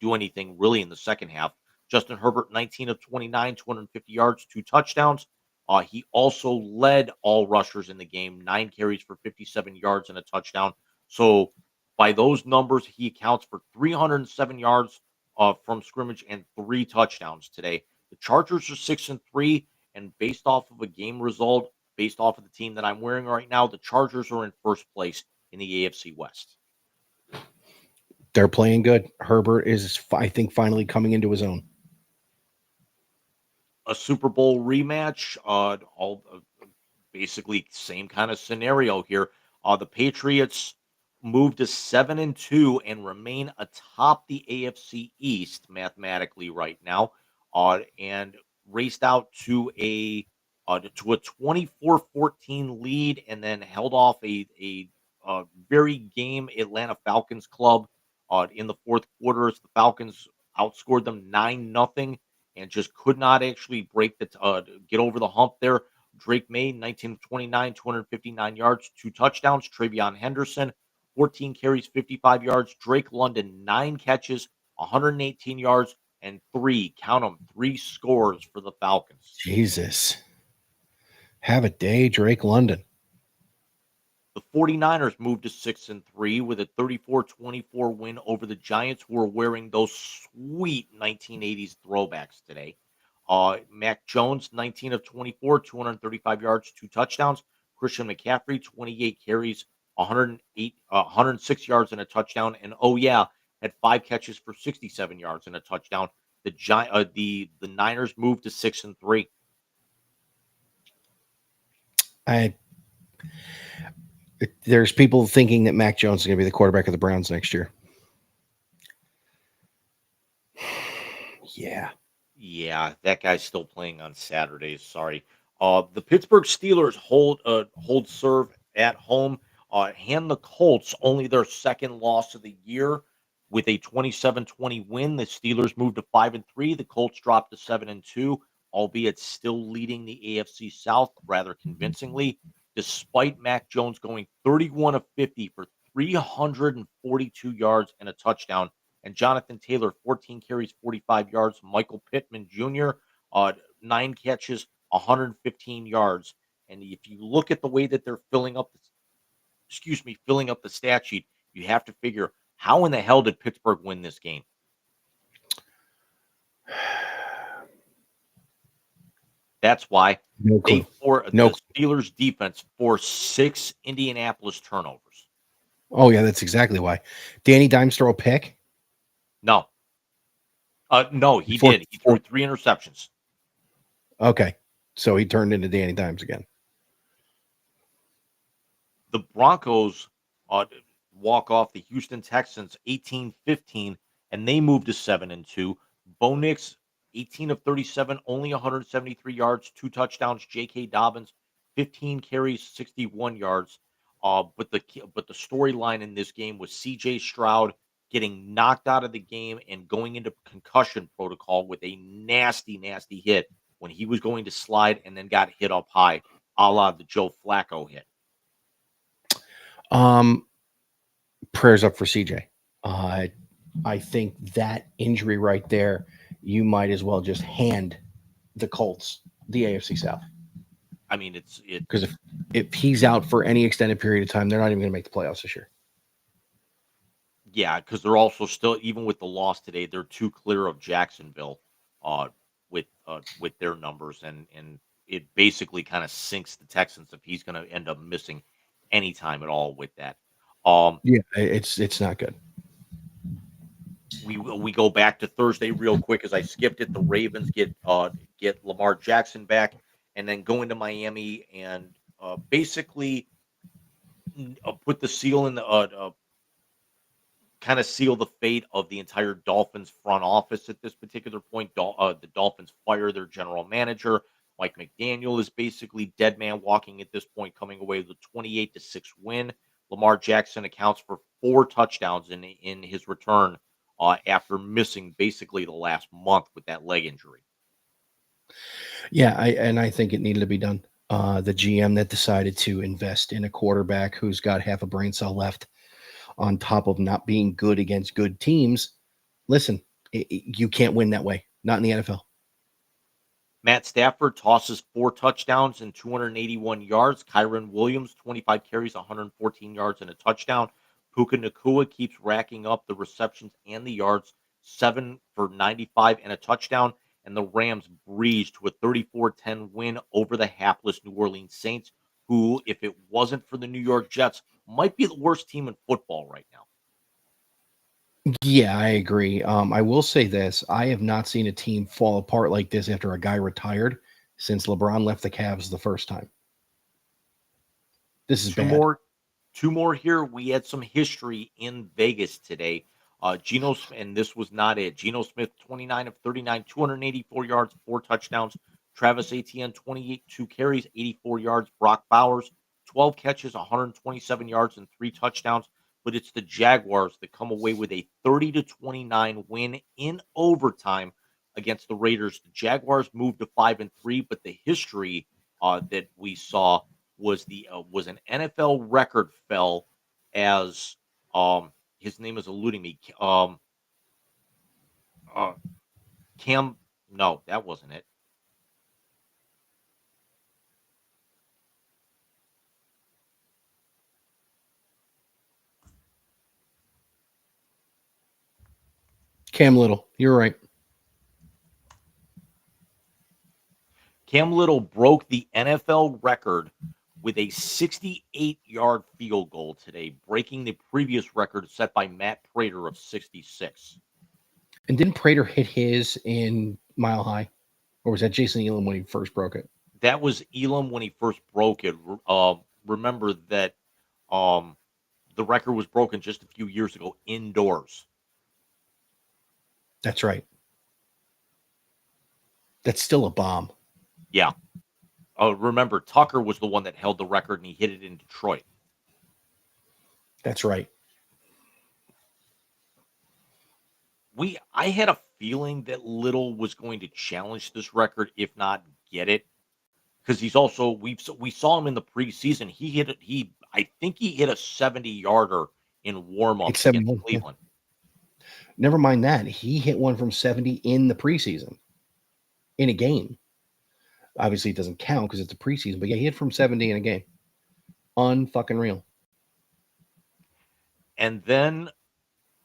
do anything really in the second half. Justin Herbert, 19 of 29, 250 yards, 2 touchdowns. He also led all rushers in the game, 9 carries for 57 yards and a touchdown. So by those numbers, he accounts for 307 yards from scrimmage and 3 touchdowns today. The Chargers are 6-3, and based off of a game result, based off of the team that I'm wearing right now, the Chargers are in first place in the AFC West. They're playing good. Herbert is, I think, finally coming into his own. A Super Bowl rematch, basically same kind of scenario here. The Patriots moved to 7-2 and remain atop the AFC East mathematically right now, and raced out to a 24-14 lead, and then held off a very game Atlanta Falcons club in the fourth quarter as the Falcons outscored them 9-0 and just could not actually get over the hump there. Drake May, 19 of 29, 259 yards, 2 touchdowns. Travion Henderson, 14 carries, 55 yards. Drake London, 9 catches, 118 yards, and count them, 3 scores for the Falcons. Jesus. Have a day, Drake London. The 49ers moved to 6-3 with a 34-24 win over the Giants, who are wearing those sweet 1980s throwbacks today. Mac Jones, 19 of 24, 235 yards, 2 touchdowns. Christian McCaffrey, 28 carries, 106 yards and a touchdown. And oh yeah, had 5 catches for 67 yards and a touchdown. The Niners moved to 6-3. I There's people thinking that Mac Jones is going to be the quarterback of the Browns next year. Yeah. Yeah, that guy's still playing on Saturdays. Sorry. The Pittsburgh Steelers hold serve at home. Hand the Colts only their second loss of the year with a 27-20 win. The Steelers moved to 5-3. The Colts dropped to 7-2, albeit still leading the AFC South rather convincingly, despite Mac Jones going 31 of 50 for 342 yards and a touchdown, and Jonathan Taylor, 14 carries, 45 yards. Michael Pittman Jr., 9 catches, 115 yards. And if you look at the way that they're filling up the stat sheet, you have to figure how in the hell did Pittsburgh win this game? That's why No clue. No. the Steelers defense forced 6 Indianapolis turnovers. Oh, yeah, that's exactly why. Danny Dimes throw a pick? No. No, he Four- did. He threw 3 interceptions. Okay. So he turned into Danny Dimes again. The Broncos walk off the Houston Texans 18-15, and they move to 7-2. Bo Nix, 18 of 37, only 173 yards, 2 touchdowns. J.K. Dobbins, 15 carries, 61 yards. But the storyline in this game was C.J. Stroud getting knocked out of the game and going into concussion protocol with a nasty, nasty hit when he was going to slide and then got hit up high, a la the Joe Flacco hit. Prayers up for CJ. I think that injury right there, you might as well just hand the Colts the AFC South. I mean, it's Because if he's out for any extended period of time, they're not even going to make the playoffs this year. yeah, because they're also still, even with the loss today, they're 2 clear of Jacksonville, uh, with their numbers, and it basically kind of sinks the Texans if he's going to end up missing any time at all with that. Yeah, it's not good. We go back to Thursday real quick as I skipped it. The Ravens get Lamar Jackson back, and then go into Miami and basically put the seal in the kind of seal the fate of the entire Dolphins front office at this particular point. The Dolphins fire their general manager. Mike McDaniel is basically dead man walking at this point, coming away with a 28-6 win. Lamar Jackson accounts for 4 touchdowns in his return after missing basically the last month with that leg injury. Yeah, I think it needed to be done. The GM that decided to invest in a quarterback who's got half a brain cell left, on top of not being good against good teams. Listen, you can't win that way. Not in the NFL. Matt Stafford tosses 4 touchdowns and 281 yards. Kyron Williams, 25 carries, 114 yards, and a touchdown. Puka Nakua keeps racking up the receptions and the yards, 7 for 95 and a touchdown. And the Rams breezed to a 34-10 win over the hapless New Orleans Saints, who, if it wasn't for the New York Jets, might be the worst team in football right now. Yeah, I agree. I will say this. I have not seen a team fall apart like this after a guy retired since LeBron left the Cavs the first time. This is Two bad. more, two more here. We had some history in Vegas today. And this was not it. Geno Smith, 29 of 39, 284 yards, 4 touchdowns. Travis Etienne, 28, 2 carries, 84 yards. Brock Bowers, 12 catches, 127 yards, and 3 touchdowns. But it's the Jaguars that come away with a 30-29 win in overtime against the Raiders. The Jaguars moved to 5-3, but the history that we saw was an NFL record fell as his name is eluding me. Uh, Cam, no, that wasn't it. Cam Little, you're right. Cam Little broke the NFL record with a 68-yard field goal today, breaking the previous record set by Matt Prater of 66. And didn't Prater hit his in Mile High, or was that Jason Elam when he first broke it? That was Elam when he first broke it. Remember that um, the record was broken just a few years ago indoors. That's right. That's still a bomb. Yeah. Remember, Tucker was the one that held the record and he hit it in Detroit. That's right. I had a feeling that Little was going to challenge this record, if not get it, because he's also we saw him in the preseason. I think he hit a 70-yarder in It's warmups against 71. Yeah. Cleveland. Never mind that. He hit one from 70 in the preseason in a game. Obviously, it doesn't count because it's a preseason, but yeah, he hit from 70 in a game. Unfucking real. And then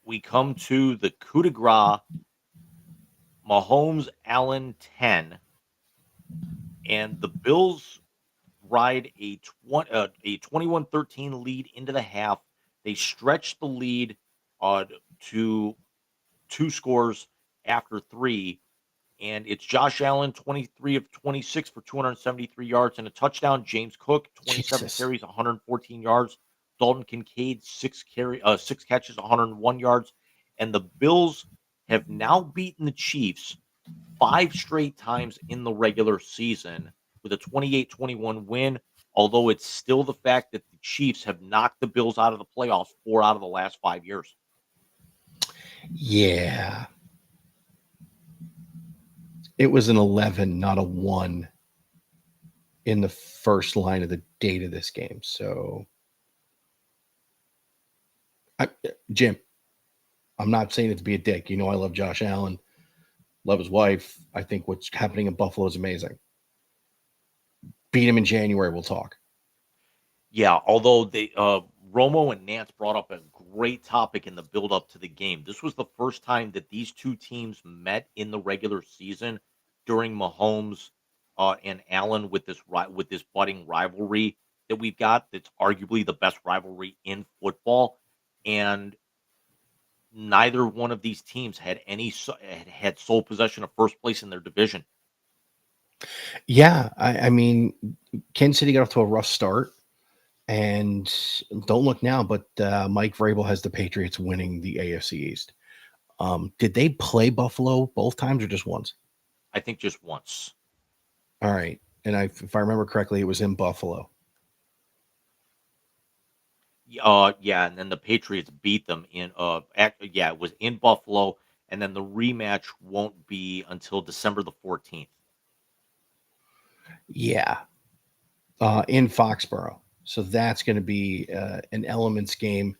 we come to the coup de grace, Mahomes Allen 10, and the Bills ride a 21-13 lead into the half. They stretch the lead to two scores after three, and it's Josh Allen, 23 of 26 for 273 yards and a touchdown. James Cook, 27 Jesus. carries, 114 yards. Dalton Kincaid, six catches, 101 yards. And the Bills have now beaten the Chiefs 5 straight times in the regular season with a 28-21 win. Although it's still the fact that the Chiefs have knocked the Bills out of the playoffs 4 out of the last 5 years. Yeah. It was an 11, not a 1 in the first line of the date of this game. So, Jim, I'm not saying it to be a dick. You know, I love Josh Allen, love his wife. I think what's happening in Buffalo is amazing. Beat him in January, we'll talk. Yeah, although Romo and Nance brought up a great topic in the build up to the game. This was the first time that these two teams met in the regular season during Mahomes and Allen with this budding rivalry that we've got. That's arguably the best rivalry in football, and neither one of these teams had sole possession of first place in their division. Yeah, I mean, Kansas City got off to a rough start. And don't look now, but Mike Vrabel has the Patriots winning the AFC East. Did they play Buffalo both times or just once? I think just once. All right. And if I remember correctly, it was in Buffalo. Yeah, and then the Patriots beat them it was in Buffalo, and then the rematch won't be until December the 14th. Yeah. In Foxborough. So that's going to be an elements game,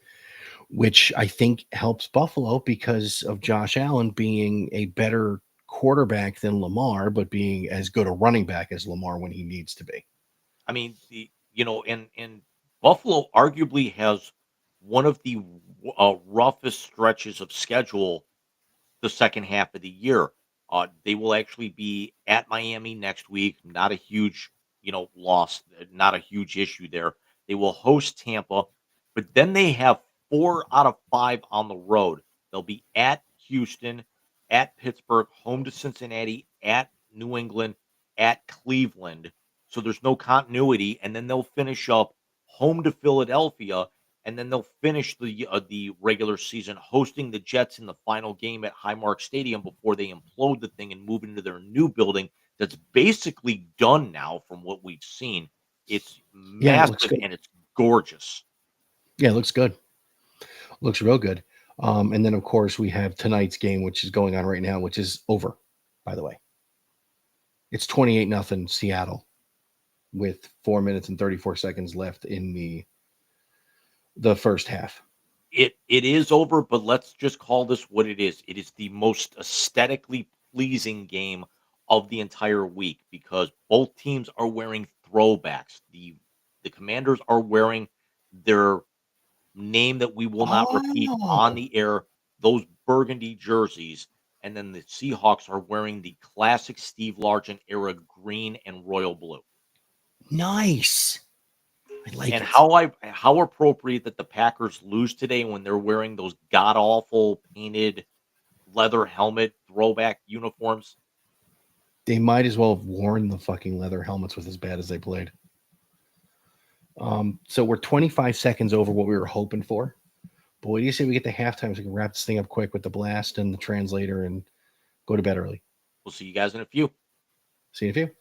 which I think helps Buffalo because of Josh Allen being a better quarterback than Lamar, but being as good a running back as Lamar when he needs to be. I mean, and Buffalo arguably has one of the roughest stretches of schedule the second half of the year. They will actually be at Miami next week. Not a huge, loss, not a huge issue there. They will host Tampa, but then they have 4 out of 5 on the road. They'll be at Houston, at Pittsburgh, home to Cincinnati, at New England, at Cleveland. So there's no continuity, and then they'll finish up home to Philadelphia, and then they'll finish the regular season hosting the Jets in the final game at Highmark Stadium before they implode the thing and move into their new building that's basically done now from what we've seen. It's Yeah, it looks massive good. and it's gorgeous. Yeah, it looks good. Looks real good. And then, of course, we have tonight's game, which is going on right now, which is over, by the way. It's 28-0 Seattle with 4 minutes and 34 seconds left in the first half. It is over, but let's just call this what it is. It is the most aesthetically pleasing game of the entire week because both teams are wearing throwbacks. The Commanders are wearing their name that we will not repeat on Oh, the air. those burgundy jerseys, and then the Seahawks are wearing the classic Steve Largent era green and royal blue. Nice. I like And it. how appropriate that the Packers lose today when they're wearing those god awful painted leather helmet throwback uniforms. They might as well have worn the fucking leather helmets with as bad as they played. So we're 25 seconds over what we were hoping for. But what do you say we get to halftime so we can wrap this thing up quick with the blast and the translator and go to bed early? We'll see you guys in a few. See you in a few.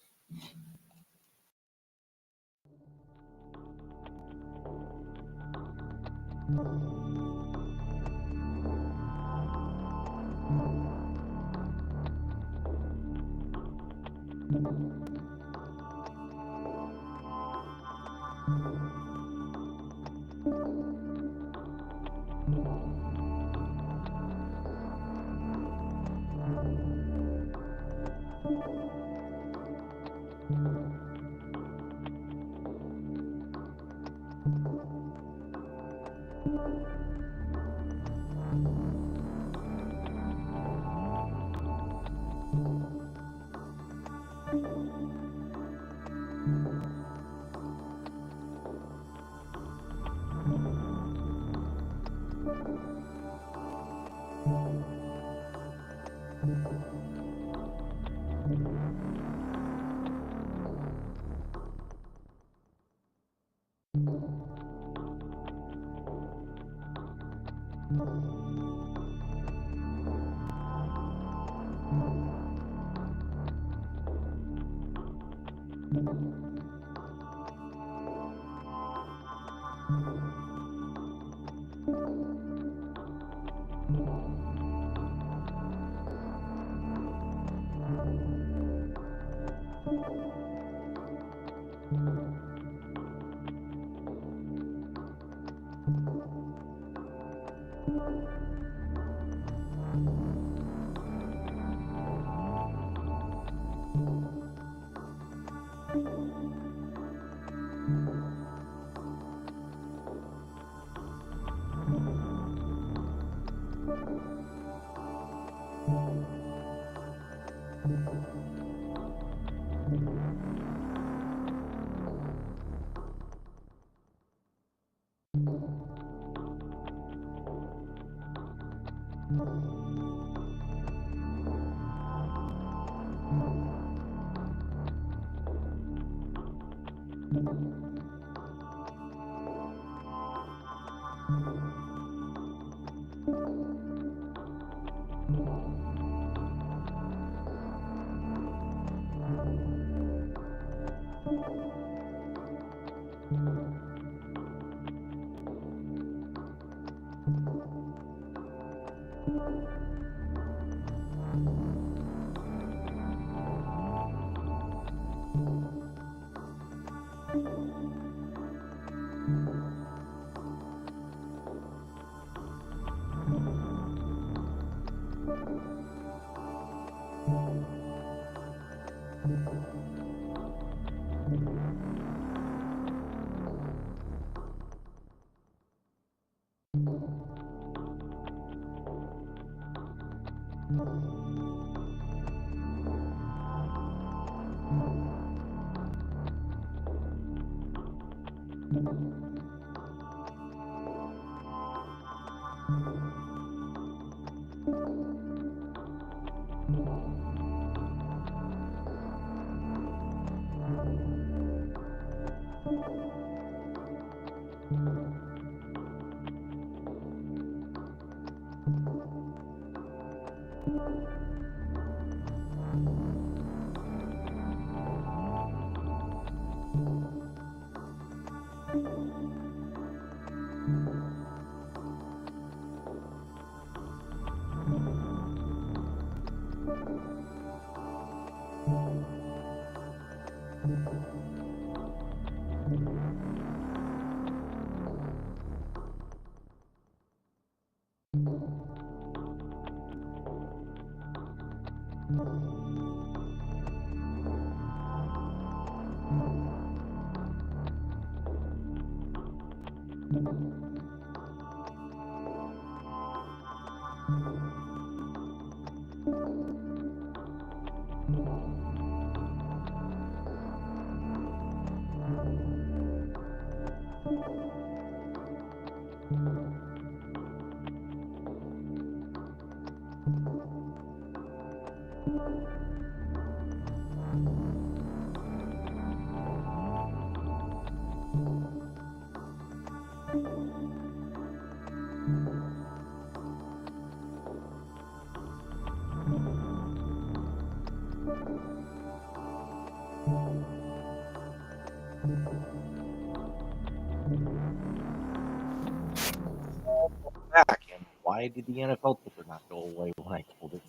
Back, and why did the NFL ticker not go away when I told it?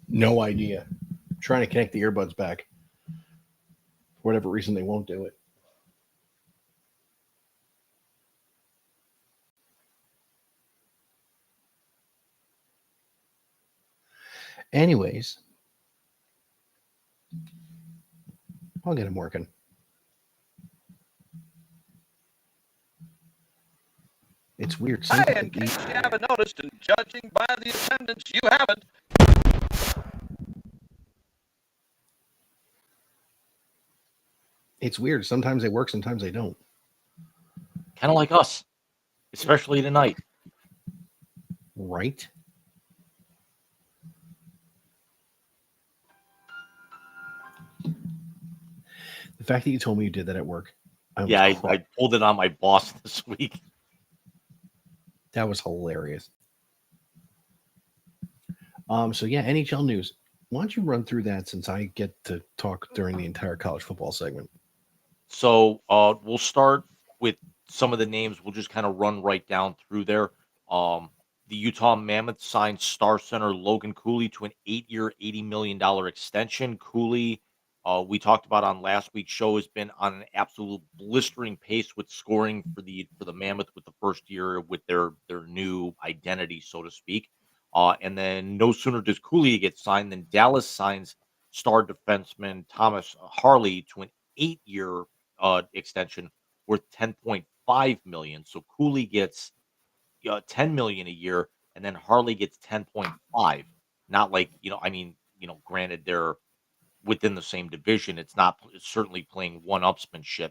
No idea. Trying to connect the earbuds back. For whatever reason, they won't do it. Anyways, I'll get him working. It's weird. Hey, Sometimes in case you haven't noticed, and judging by the attendance, you haven't. it's weird. Sometimes they work, sometimes they don't. Kind of like us, especially tonight. Right? The fact that you told me you did that at work, Yeah, I pulled it on my boss this week. that was hilarious. So yeah, NHL news. Why don't you run through that since I get to talk during the entire college football segment? So we'll start with some of the names. We'll just kind of run right down through there. The Utah Mammoth signed star center Logan Cooley to an 8-year, $80 million extension. Cooley, we talked about on last week's show, has been on an absolute blistering pace with scoring for the Mammoth with the first year with their new identity, so to speak. And then no sooner does Cooley get signed than Dallas signs star defenseman Thomas Harley to an 8-year extension worth 10.5 million. So Cooley gets 10 million a year, and then Harley gets 10.5. Not like I mean, granted they're within the same division. It's not. It's certainly playing one-upsmanship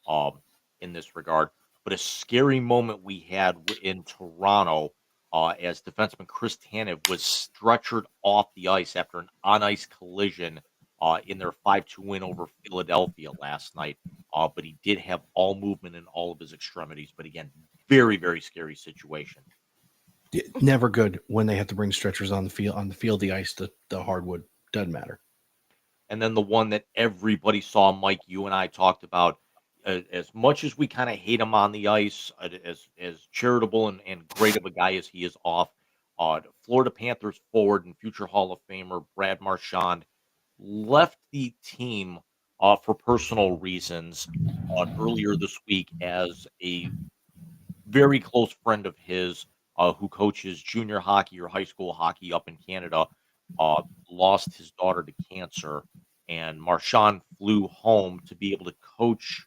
um, in this regard. But a scary moment we had in Toronto as defenseman Chris Tanev was stretchered off the ice after an on-ice collision in their 5-2 win over Philadelphia last night. But he did have all movement in all of his extremities. But again, very, very scary situation. Never good when they have to bring stretchers on the field, the ice, the hardwood. Doesn't matter. And then the one that everybody saw, Mike, you and I talked about, as much as we kind of hate him on the ice, as charitable and great of a guy as he is off, the Florida Panthers forward and future Hall of Famer Brad Marchand left the team for personal reasons earlier this week as a very close friend of his who coaches junior hockey or high school hockey up in Canada, lost his daughter to cancer, and Marchand flew home to be able to coach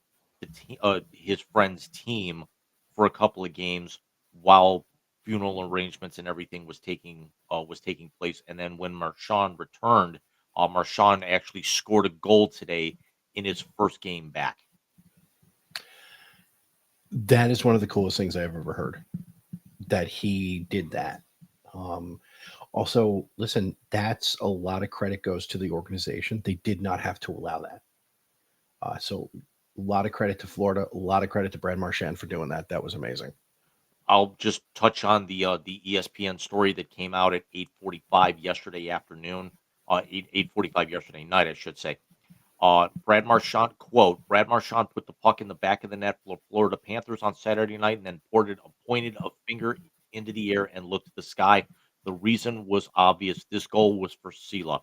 his friend's team for a couple of games while funeral arrangements and everything was taking place. And then when Marchand returned, Marchand actually scored a goal today in his first game back. That is one of the coolest things I've ever heard. That he did that. Also, listen, that's a lot of credit goes to the organization. They did not have to allow that. So a lot of credit to Florida, a lot of credit to Brad Marchand for doing that. That was amazing. I'll just touch on the ESPN story that came out at 8:45 yesterday afternoon, 8:45 yesterday night, I should say. Brad Marchand quote: Brad Marchand put the puck in the back of the net for Florida Panthers on Saturday night, and then pointed a finger into the air and looked at the sky. The reason was obvious. This goal was for Sela.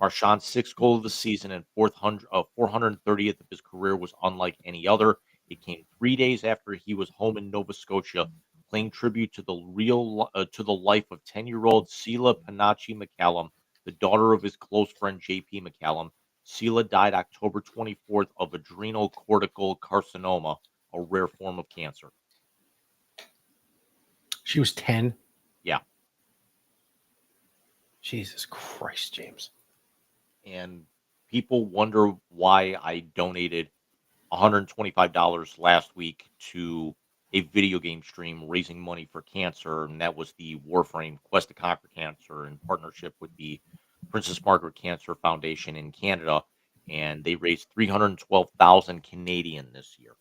Marchand's sixth goal of the season and 430th of his career was unlike any other. It came 3 days after he was home in Nova Scotia, paying tribute to the life of 10-year-old Sela Panache McCallum, the daughter of his close friend J.P. McCallum. Sela died October 24th of adrenal cortical carcinoma, a rare form of cancer. She was 10. Jesus Christ, James. And people wonder why I donated $125 last week to a video game stream raising money for cancer, and that was the Warframe Quest to Conquer Cancer in partnership with the Princess Margaret Cancer Foundation in Canada, and they raised 312,000 Canadian this year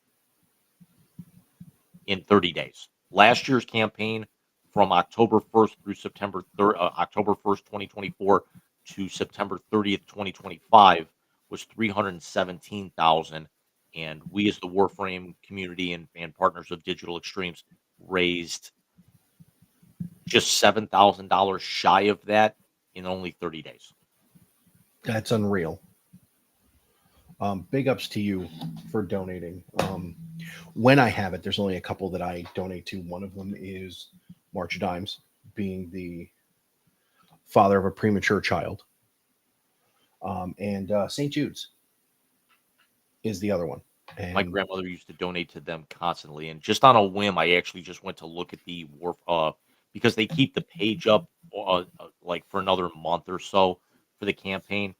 in 30 days. Last year's campaign from October 1st through October 1st, 2024 to September 30th, 2025 was 317,000, and we as the Warframe community and partners of Digital Extremes raised just $7,000 shy of that in only 30 days. That's unreal. Big ups to you for donating. When I have it, there's only a couple that I donate to. One of them is March Dimes, being the father of a premature child. And St. Jude's is the other one. My And grandmother used to donate to them constantly, and just on a whim, I actually just went to look at the wharf because they keep the page up like for another month or so for the campaign.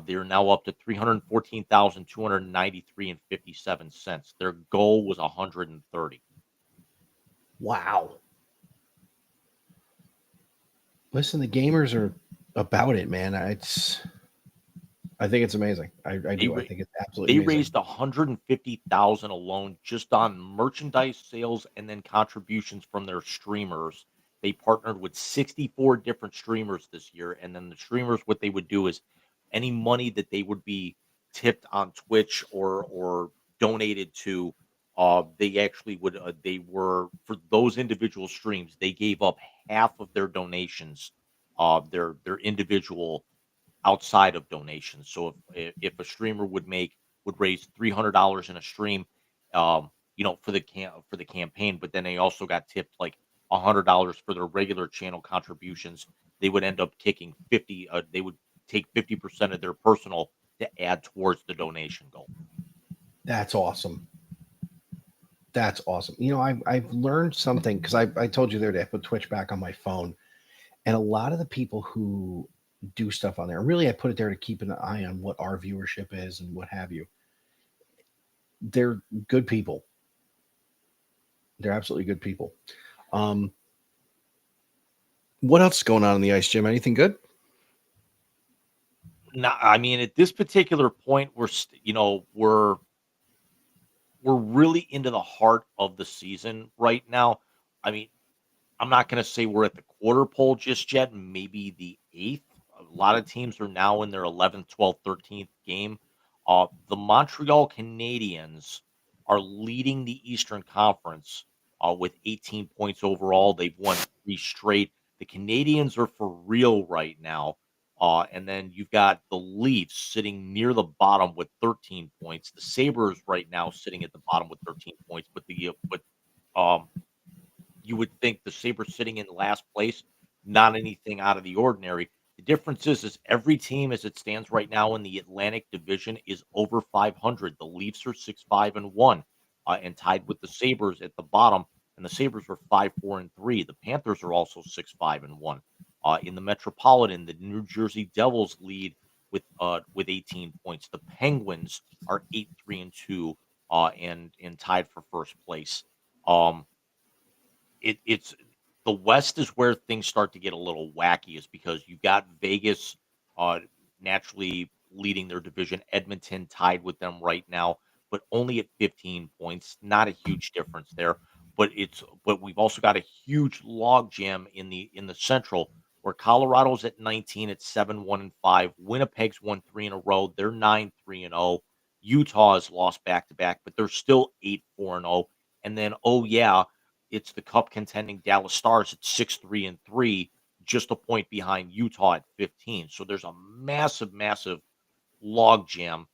They're now up to 314,293 and 57 cents. Their goal was 130. wow. Listen, the gamers are about it, man. I think it's amazing. I They do. I ra- think it's absolutely They amazing. raised 150,000 alone just on merchandise sales and then contributions from their streamers. They partnered with 64 different streamers this year, and then the streamers, what they would do is any money that they would be tipped on Twitch or donated to, they actually would they were for those individual streams, they gave up half of their donations, their individual outside of donations. So if a streamer would raise $300 in a stream, for the campaign, but then they also got tipped like $100 for their regular channel contributions, they would end up kicking 50. They would take 50% of their personal to add towards the donation goal. That's awesome. That's awesome. I've learned something because I told you there that I put Twitch back on my phone, and a lot of the people who do stuff on there, really, I put it there to keep an eye on what our viewership is and what have you. They're good people. They're absolutely good people. Um, what else is going on in the ice, Jim? Anything good? Now, I mean, at this particular point, we're really into the heart of the season right now. I mean, I'm not going to say we're at the quarter pole just yet, maybe the eighth. A lot of teams are now in their 11th, 12th, 13th game. The Montreal Canadiens are leading the Eastern Conference with 18 points overall. They've won three straight. The Canadians are for real right now. And then you've got the Leafs sitting near the bottom with 13 points. The Sabres right now sitting at the bottom with 13 points, um, you would think the Sabres sitting in last place, not anything out of the ordinary. The difference is every team as it stands right now in the Atlantic Division is over 500. The Leafs are 6-5-1, and tied with the Sabres at the bottom, and the Sabres are 5-4-3. The Panthers are also 6-5-1. In the Metropolitan, the New Jersey Devils lead with 18 points. The Penguins are 8-3-2, and tied for first place. Um, it's the West is where things start to get a little wacky is because you've got Vegas uh naturally leading their division, Edmonton tied with them right now, but only at 15 points. Not a huge difference there. But we've also got a huge log jam in the Central where Colorado's at 19 at 7-1-5. Winnipeg's won three in a row. They're 9-3-0. Utah has lost back to back, but they're still 8-4-0. And then, oh yeah, it's the cup contending Dallas Stars at 6-3-3, just a point behind Utah at 15. So there's a massive, massive log jam,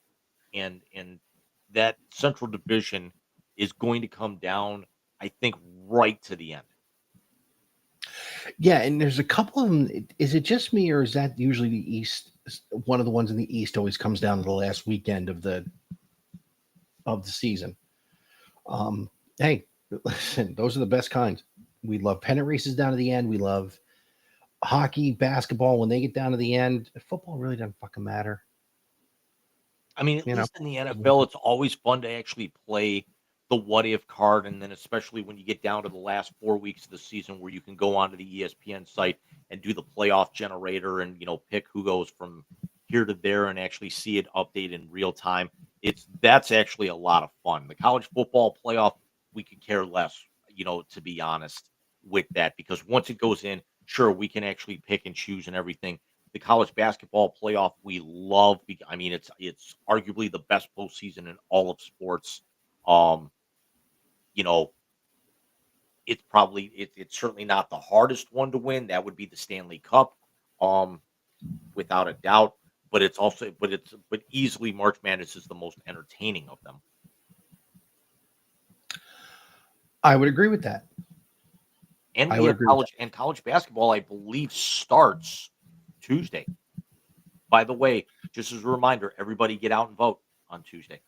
and that Central Division is going to come down, I think, right to the end. Yeah, and there's a couple of them. Is it just me, or is that usually the East? One of the ones in the East always comes down to the last weekend of the season. Hey, listen, those are the best kinds. We love pennant races down to the end. We love hockey, basketball, when they get down to the end, football really doesn't fucking matter. I mean, at You know, least in the NFL, it's always fun to actually play the what if card, and then especially when you get down to the last 4 weeks of the season where you can go onto the ESPN site and do the playoff generator and, pick who goes from here to there and actually see it update in real time. That's actually a lot of fun. The college football playoff, we could care less, to be honest with that, because once it goes in, sure, we can actually pick and choose and everything. The college basketball playoff we love. I mean, it's arguably the best postseason in all of sports. Um, you know, it's certainly not the hardest one to win. That would be the Stanley Cup, um, without a doubt. But but easily March Madness is the most entertaining of them. I would agree with that. And I we would have agree with college basketball, I believe, starts Tuesday. By the way, just as a reminder, everybody get out and vote on Tuesday.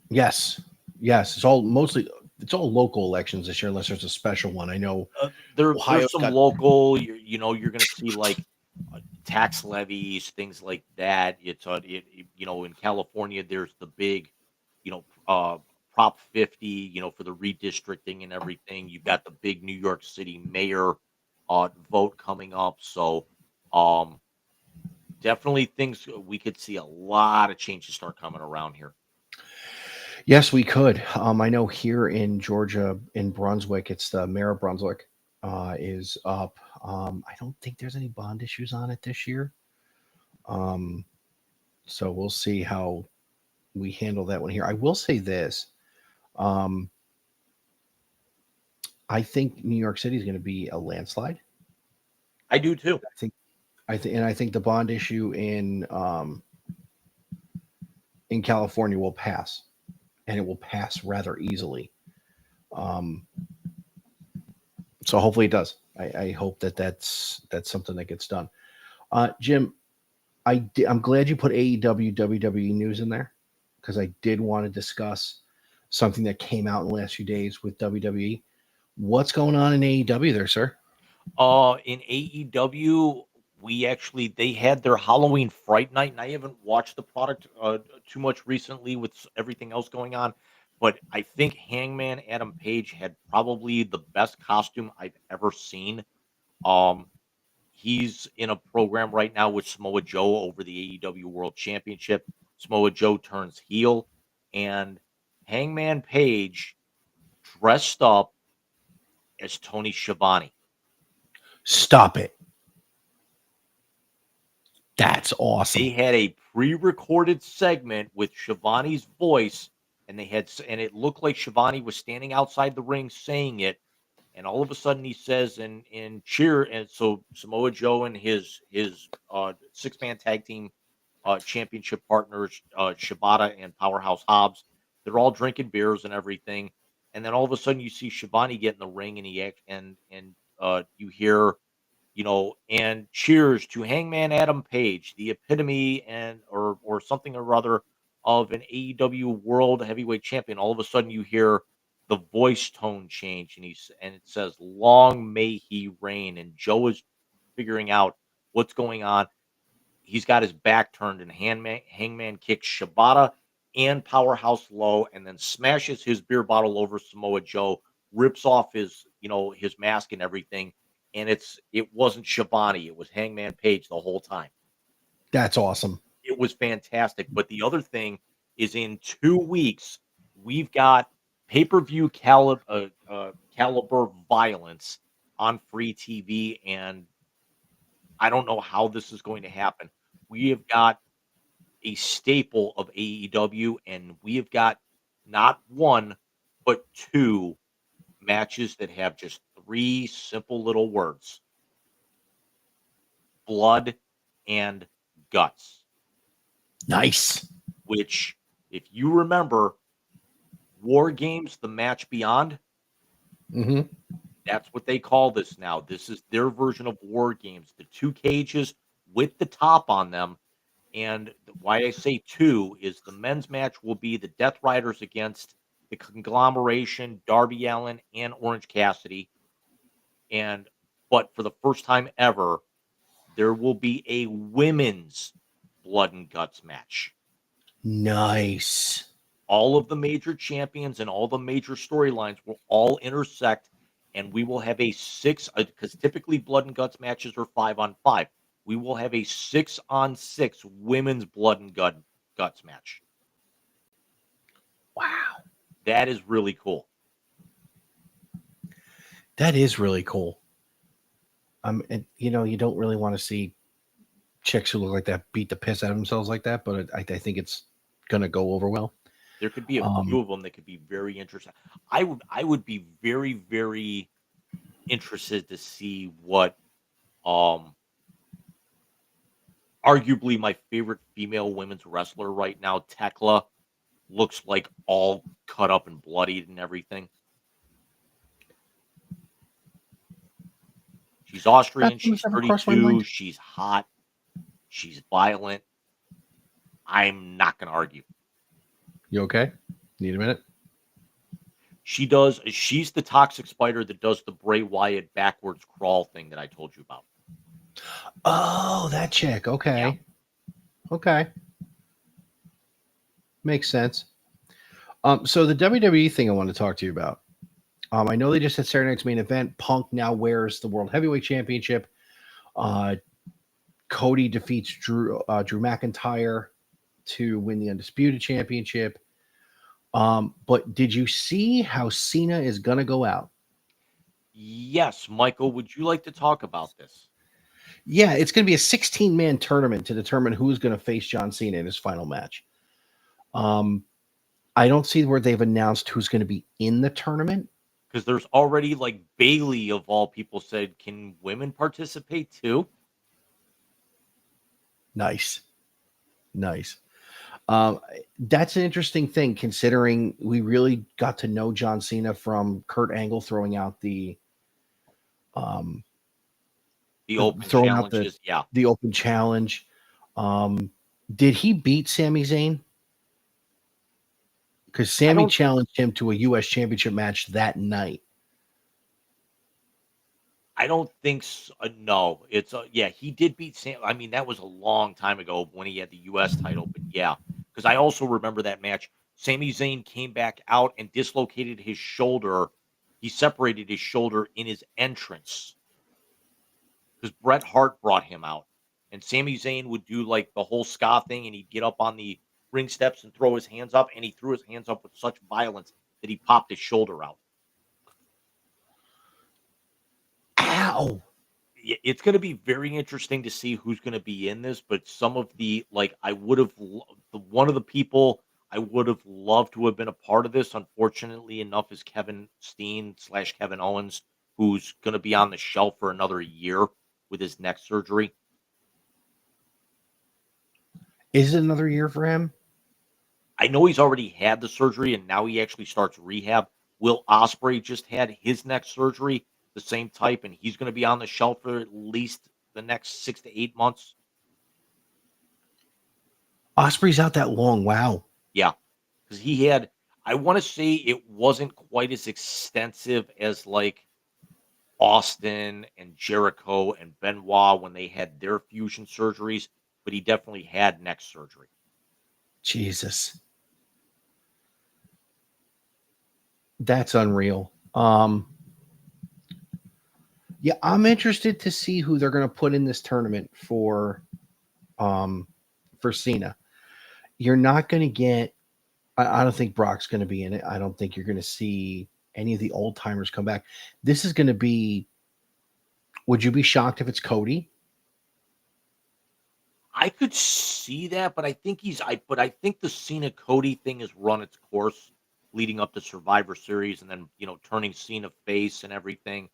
Yes, it's all local elections this year, unless there's a special one. I know There's Ohio's some got local, you're going to see like tax levies, things like that. In California, there's the big, Prop 50, for the redistricting and everything. You've got the big New York City mayor vote coming up. So, um, definitely things we could see a lot of changes start coming around here. Yes, we could. I know here in Georgia, in Brunswick, it's the mayor of Brunswick is up. I don't think there's any bond issues on it this year. Um, so we'll see how we handle that one here. I will say this. Um, I think New York City is going to be a landslide. I do too. I think the bond issue in California will pass, and it will pass rather easily. Um, so hopefully it does. I hope that's something that gets done. Jim, I'm glad you put AEW WWE news in there because I did want to discuss something that came out in the last few days with WWE. What's going on in AEW there, sir? In AEW, they had their Halloween Fright Night, and I haven't watched the product too much recently with everything else going on. But I think Hangman Adam Page had probably the best costume I've ever seen. Um, he's in a program right now with Samoa Joe over the AEW World Championship. Samoa Joe turns heel, and Hangman Page dressed up as Tony Schiavone. Stop it. That's awesome. They had a pre-recorded segment with Shivani's voice, and it looked like Shivani was standing outside the ring saying it, and all of a sudden he says in cheer, and so Samoa Joe and his six-man tag team championship partners, Shibata and Powerhouse Hobbs, they're all drinking beers and everything, and then all of a sudden you see Shivani get in the ring, and you hear, and cheers to Hangman Adam Page, the epitome or something or other of an AEW World Heavyweight Champion. All of a sudden, you hear the voice tone change, and it says, "Long may he reign." And Joe is figuring out what's going on. He's got his back turned, and Hangman kicks Shibata and Powerhouse low, and then smashes his beer bottle over Samoa Joe, rips off his mask and everything, and it wasn't Shibani, it was Hangman Page the whole time. That's awesome. It was fantastic. But the other thing is, in 2 weeks, we've got pay-per-view caliber violence on free TV, and I don't know how this is going to happen. We have got a staple of AEW, and we have got not one, but two matches that have just three simple little words: blood and guts. Nice. Which, if you remember, War Games, the match beyond, Mm-hmm. that's what they call this now. This is their version of War Games. The two cages with the top on them. And why I say two is the men's match will be the Death Riders against the conglomeration, Darby Allin and Orange Cassidy. And but for the first time ever, there will be a women's blood and guts match. Nice. All of the major champions and all the major storylines will all intersect, and we will have a six, because typically blood and guts matches are 5-on-5. We will have a 6-on-6 women's blood and guts match. Wow. That is really cool. That is really cool. And you don't really want to see chicks who look like that beat the piss out of themselves like that, but I think it's gonna go over well. There could be a few of them that could be very interesting. I would be very, very interested to see what arguably my favorite female women's wrestler right now, Tekla, looks like all cut up and bloodied and everything. She's Austrian, Nothing she's has ever crossed my 32, mind. she's hot, she's violent. I'm not going to argue. You okay? Need a minute? She's the toxic spider that does the Bray Wyatt backwards crawl thing that I told you about. Oh, that chick. Okay. Okay. Makes sense. So the WWE thing I want to talk to you about. I know they just had Saturday night's main event. Punk now wears the World Heavyweight Championship. Cody defeats Drew McIntyre to win the Undisputed Championship. But did you see how Cena is going to go out? Yes, Michael, would you like to talk about this? Yeah, it's going to be a 16-man tournament to determine who's going to face John Cena in his final match. I don't see where they've announced who's going to be in the tournament. Because there's already, like, Bailey of all people said, can women participate too? Nice. That's an interesting thing, considering we really got to know John Cena from Kurt Angle throwing out the open throwing out challenges, yeah. the open challenge. Did he beat Sami Zayn? Because Sami challenged him to a U.S. Championship match that night. I don't think so. No, it's yeah, he did beat Sam. I mean, that was a long time ago when he had the U.S. title, but yeah, because I also remember that match. Sami Zayn came back out and dislocated his shoulder. He separated his shoulder in his entrance because Bret Hart brought him out, and Sami Zayn would do like the whole ska thing, and he'd get up on the ring steps and throw his hands up, and he threw his hands up with such violence that he popped his shoulder out. Ow! It's going to be very interesting to see who's going to be in this, but some of the one of the people I would have loved to have been a part of this, unfortunately enough, is Kevin Steen / Kevin Owens, who's going to be on the shelf for another year with his neck surgery. Is it another year for him? I know he's already had the surgery and now he actually starts rehab. Will Ospreay just had his neck surgery, the same type, and he's going to be on the shelf for at least the next 6 to 8 months. Ospreay's out that long. Wow. Yeah, because he had, I want to say it wasn't quite as extensive as like Austin and Jericho and Benoit when they had their fusion surgeries, but he definitely had neck surgery. Jesus. That's unreal. Yeah, I'm interested to see who they're going to put in this tournament for Cena. You're not going to get, I don't think Brock's going to be in it. I don't think you're going to see any of the old timers come back. This is going to be, would you be shocked if it's Cody? I could see that, but I think I think the Cena Cody thing has run its course leading up to Survivor Series and then, turning Cena face and everything.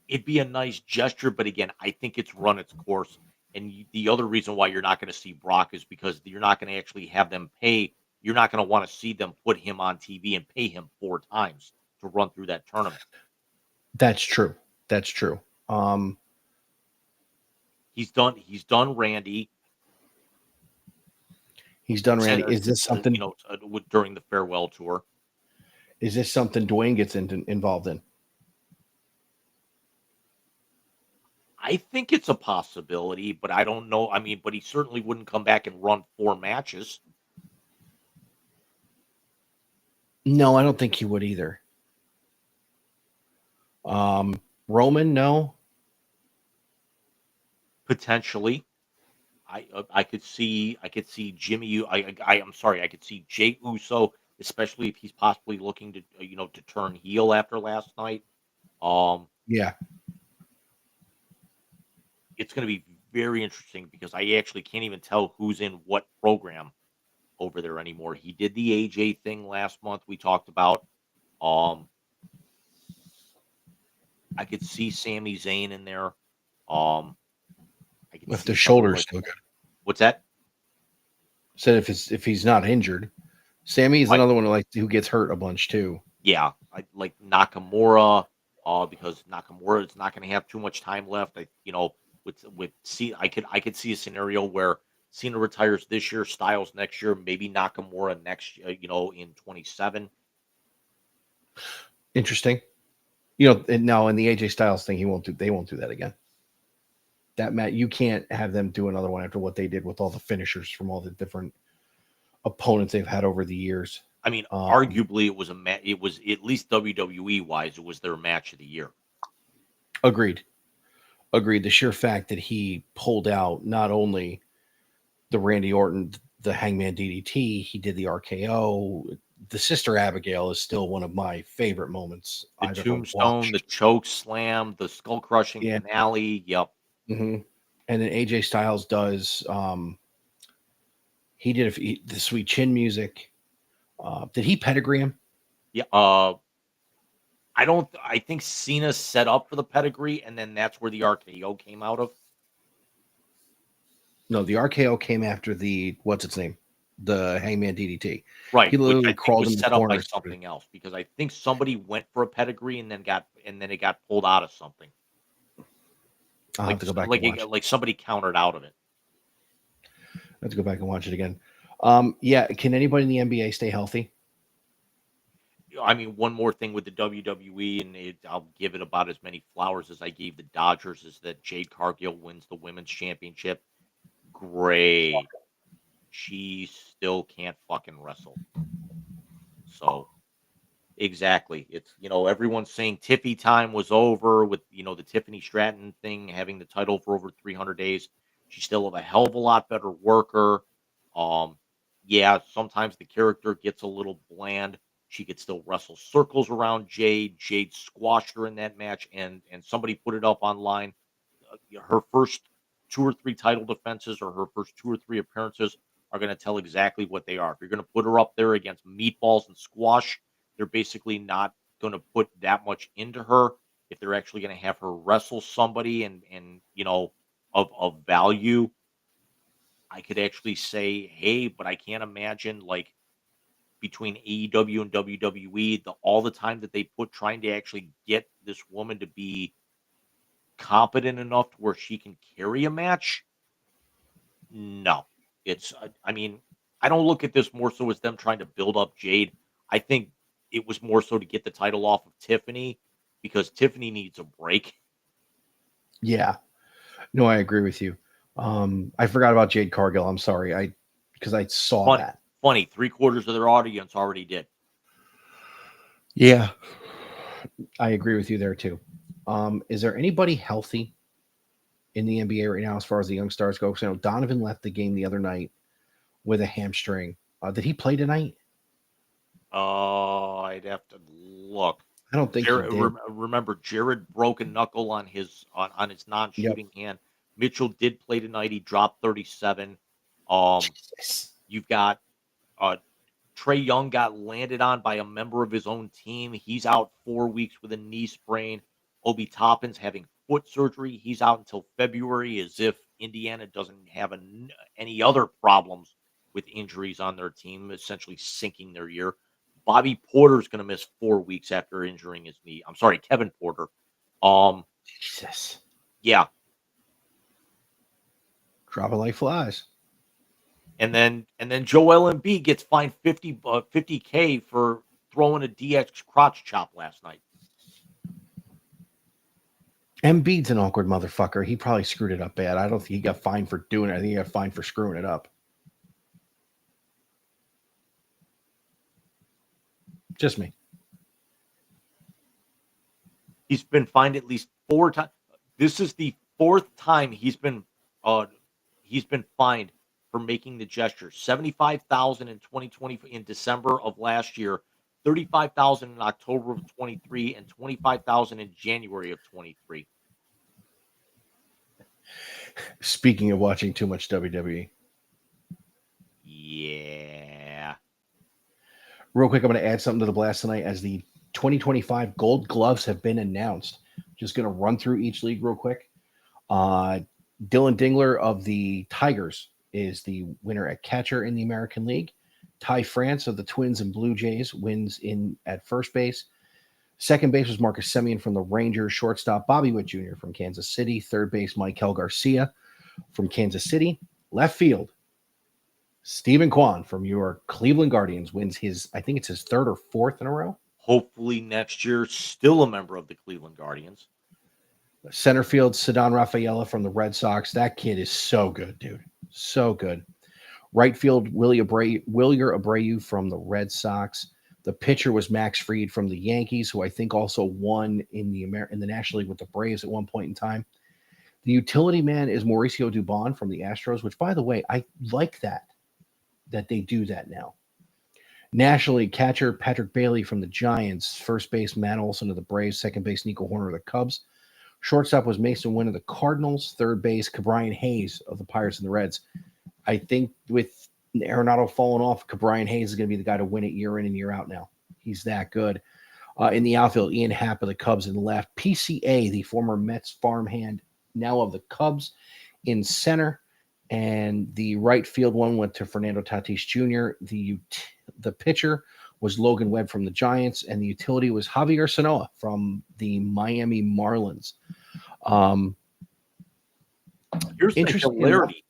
It'd be a nice gesture, but again, I think it's run its course. And the other reason why you're not going to see Brock is because you're not going to actually have them pay. You're not going to want to see them put him on TV and pay him 4 times to run through that tournament. That's true. He's done Randy. He's done Randy. Is this something, during the farewell tour? Is this something Dwayne gets involved in? I think it's a possibility, but I don't know. I mean, but he certainly wouldn't come back and run 4 matches. No, I don't think he would either. Roman, no. Potentially. I could see Jimmy I'm sorry, I could see Jay Uso, especially if he's possibly looking to, to turn heel after last night. Um, Yeah. it's gonna be very interesting because I actually can't even tell who's in what program over there anymore. He did the AJ thing last month we talked about. Um, I could see Sami Zayn in there. Um, I could If see the somebody shoulder's like still good. what's that? Said if he's not injured. Sammy's I another one who gets hurt a bunch too. Yeah, I like Nakamura, because Nakamura is not going to have too much time left. I could see a scenario where Cena retires this year, Styles next year, maybe Nakamura next, in 27. Interesting. And now in the AJ Styles thing, they won't do that again. That Matt, you can't have them do another one after what they did with all the finishers from all the different opponents they've had over the years. I mean, Um, arguably, it was at least WWE wise, it was their match of the year. Agreed. Agreed. The sheer fact that he pulled out not only the Randy Orton, the Hangman DDT, he did the RKO. The Sister Abigail is still one of my favorite moments The I've ever tombstone, the watched. choke slam, the skull crushing Yeah. finale. Yep. hmm And then AJ Styles does. He did the sweet chin music. Did he pedigree him? Yeah. I think Cena set up for the pedigree, and then that's where the RKO came out of. No, the RKO came after the what's its name, the Hangman DDT. Right, He which I literally think crawled was into the set up by corner. something else because I think somebody went for a pedigree and then it got pulled out of something. I'll have to go back Like and watch. like somebody countered out of it. I have to go back and watch it again. Yeah, can anybody in the NBA stay healthy? I mean, one more thing with the WWE, and I'll give it about as many flowers as I gave the Dodgers, is that Jade Cargill wins the women's championship. Great. She still can't fucking wrestle. So exactly. It's, everyone's saying Tiffy time was over with, the Tiffany Stratton thing, having the title for over 300 days. She's still a hell of a lot better worker. Um, yeah, sometimes the character gets a little bland. She could still wrestle circles around Jade. Jade squashed her in that match, and somebody put it up online. Her first 2 or 3 title defenses or her first 2 or 3 appearances are going to tell exactly what they are. If you're going to put her up there against meatballs and squash, they're basically not going to put that much into her. If they're actually going to have her wrestle somebody and of value, I could actually say, hey, but I can't imagine like between AEW and WWE, all the time that they put trying to actually get this woman to be competent enough to where she can carry a match. No, I mean, I don't look at this more so as them trying to build up Jade. I think it was more so to get the title off of Tiffany because Tiffany needs a break. Yeah. No, I agree with you. I forgot about Jade Cargill. I'm sorry. Because I saw Funny, that. funny. 3/4 of their audience already did. Yeah. I agree with you there too. Is there anybody healthy in the NBA right now as far as the young stars go? Because I know Donovan left the game the other night with a hamstring. Did he play tonight? I'd have to look. I don't think he did. Remember, Jared broke a knuckle on his Yep. non-shooting hand. Mitchell did play tonight. He dropped 37. Um, Jesus. you've got uh, Trey Young got landed on by a member of his own team. He's out 4 weeks with a knee sprain. Obi Toppin's having foot surgery. He's out until February, as if Indiana doesn't have any other problems with injuries on their team, essentially sinking their year. Bobby Porter's going to miss 4 weeks after injuring his knee. I'm sorry, Kevin Porter. Jesus. Yeah, Drop it like flies. and then Joel Embiid gets fined 50K for throwing a DX crotch chop last night. Embiid's an awkward motherfucker. He probably screwed it up bad. I don't think he got fined for doing it. I think he got fined for screwing it up. Just me. He's been fined at least 4 times. This is the 4th time he's been fined for making the gesture. 75,000 in 2020 in December of last year, 35,000 in October of 23, and 25,000 in January of 23. Speaking of watching too much WWE. Yeah. Real quick, I'm going to add something to the blast tonight as the 2025 Gold Gloves have been announced. Just going to run through each league real quick. Dylan Dingler of the Tigers is the winner at catcher in the American League. Ty France of the Twins and Blue Jays wins in at first base. Second base was Marcus Semien from the Rangers. Shortstop Bobby Witt Jr. from Kansas City. Third base Michael Garcia from Kansas City. Left field Stephen Kwan from your Cleveland Guardians wins his, I think it's his 3rd or 4th in a row. Hopefully next year, still a member of the Cleveland Guardians. Center field, Ceddanne Rafaela from the Red Sox. That kid is so good, dude. So good. Right field, Wilyer Abreu from the Red Sox. The pitcher was Max Fried from the Yankees, who I think also won in the National League with the Braves at one point in time. The utility man is Mauricio Dubon from the Astros, which, by the way, I like that they do that now. National League catcher Patrick Bailey from the Giants. First base Matt Olson of the Braves. Second base Nico Horner of the Cubs. Shortstop was Mason Wynn of the Cardinals. Third base Cabrian Hayes of the Pirates and the Reds. I think with Arenado falling off, Cabrian Hayes is going to be the guy to win it year in and year out now. He's that good. In the outfield, Ian Happ of the Cubs in left. PCA, the former Mets farmhand, now of the Cubs, in center. And the right field one went to Fernando Tatis Jr. The pitcher was Logan Webb from the Giants, and the utility was Javier Sanoa from the Miami Marlins. Here's the hilarity.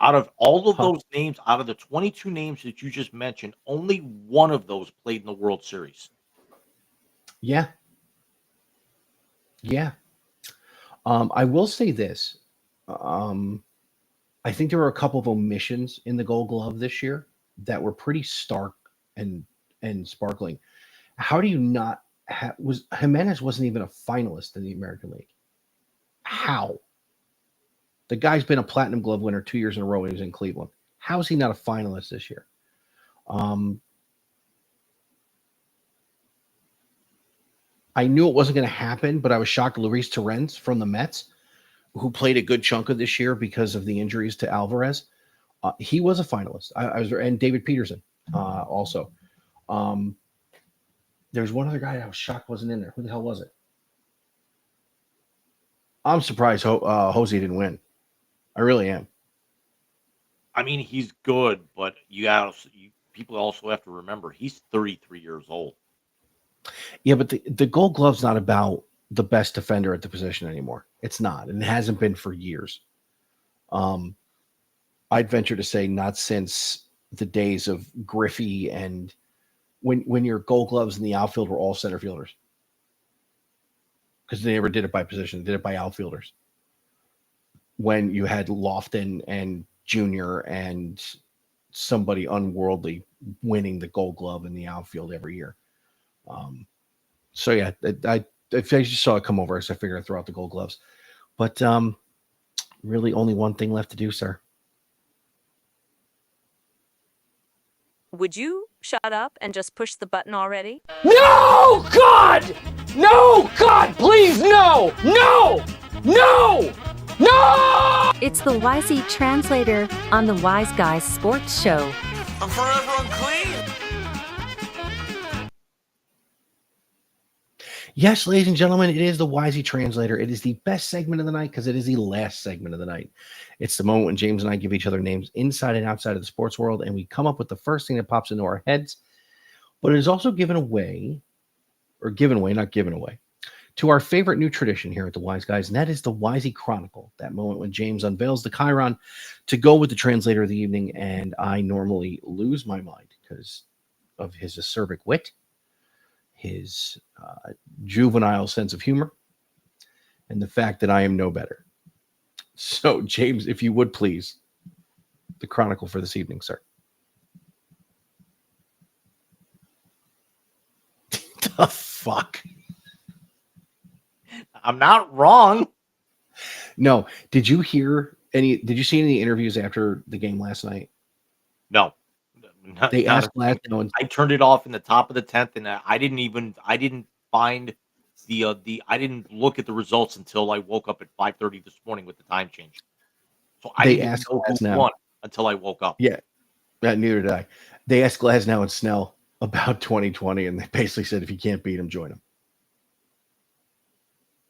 Out of all of those names, out of the 22 names that you just mentioned, only one of those played in the World Series. Yeah. Yeah. I will say this. I think there were a couple of omissions in the Gold Glove this year that were pretty stark and sparkling. How do you not Jimenez wasn't even a finalist in the American League? How? The guy's been a Platinum Glove winner 2 years in a row when he was in Cleveland. How is he not a finalist this year? I knew it wasn't going to happen, but I was shocked. Luis Torrens from the Mets, who played a good chunk of this year because of the injuries to Alvarez, he was a finalist. And David Peterson also. There's one other guy I was shocked wasn't in there. Who the hell was it? I'm surprised Jose didn't win. I really am. I mean, he's good, but people also have to remember he's 33 years old. Yeah, but the Gold Glove's not about the best defender at the position anymore. It's not, and it hasn't been for years. I'd venture to say not since the days of Griffey and when your Gold Gloves in the outfield were all center fielders. Because they never did it by position, they did it by outfielders. When you had Lofton and Junior and somebody unworldly winning the Gold Glove in the outfield every year. So yeah, I just saw it come over, so I figured I'd throw out the Gold Gloves. But really only one thing left to do, sir. Would you shut up and just push the button already? No, God! No, God, please, no! No! No! No! It's the YZ Translator on the Wise Guys Sports Show. I'm forever unclean. Yes, ladies and gentlemen, it is the YZ Translator. It is the best segment of the night because it is the last segment of the night. It's the moment when James and I give each other names inside and outside of the sports world, and we come up with the first thing that pops into our heads. But it is also given away, to our favorite new tradition here at the Wise Guys, and that is the YZ Chronicle, that moment when James unveils the Chiron to go with the translator of the evening, and I normally lose my mind because of his acerbic wit, his juvenile sense of humor, and the fact that I am no better. So, James, if you would please, the chronicle for this evening, sir. The fuck? I'm not wrong. No. Did you hear any? Did you see any interviews after the game last night? No. They Not asked a thing. Glasnow, and I turned it off in the top of the 10th, and I didn't find I didn't look at the results until I woke up at 5:30 this morning with the time change. So I they didn't even asked know who Glasnow. won until I woke up. Yeah, neither did I. They asked Glasnow and Snell about 2020, and they basically said if you can't beat him, join him.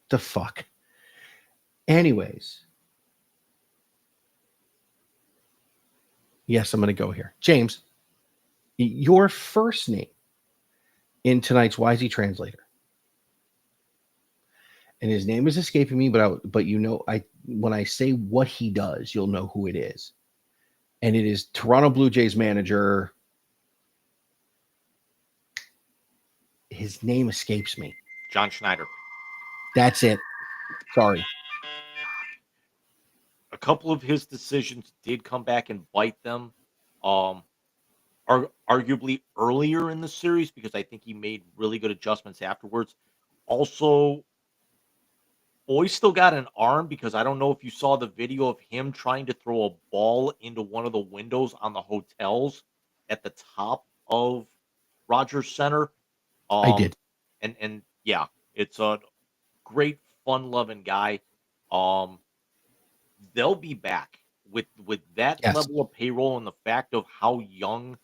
The fuck. Anyways, yes, I'm going to go here. James, your first name in tonight's YZ translator, and his name is escaping me, but you know, when I say what he does, you'll know who it is, and it is Toronto Blue Jays manager. His name escapes me. John Schneider. That's it. Sorry. A couple of his decisions did come back and bite them. Arguably earlier in the series because I think he made really good adjustments afterwards. Also, Boy still got an arm because I don't know if you saw the video of him trying to throw a ball into one of the windows on the hotels at the top of Rogers Center. I Um, did. and yeah, it's a great, fun-loving guy. Um, they'll be back with that Yes. level of payroll and the fact of how young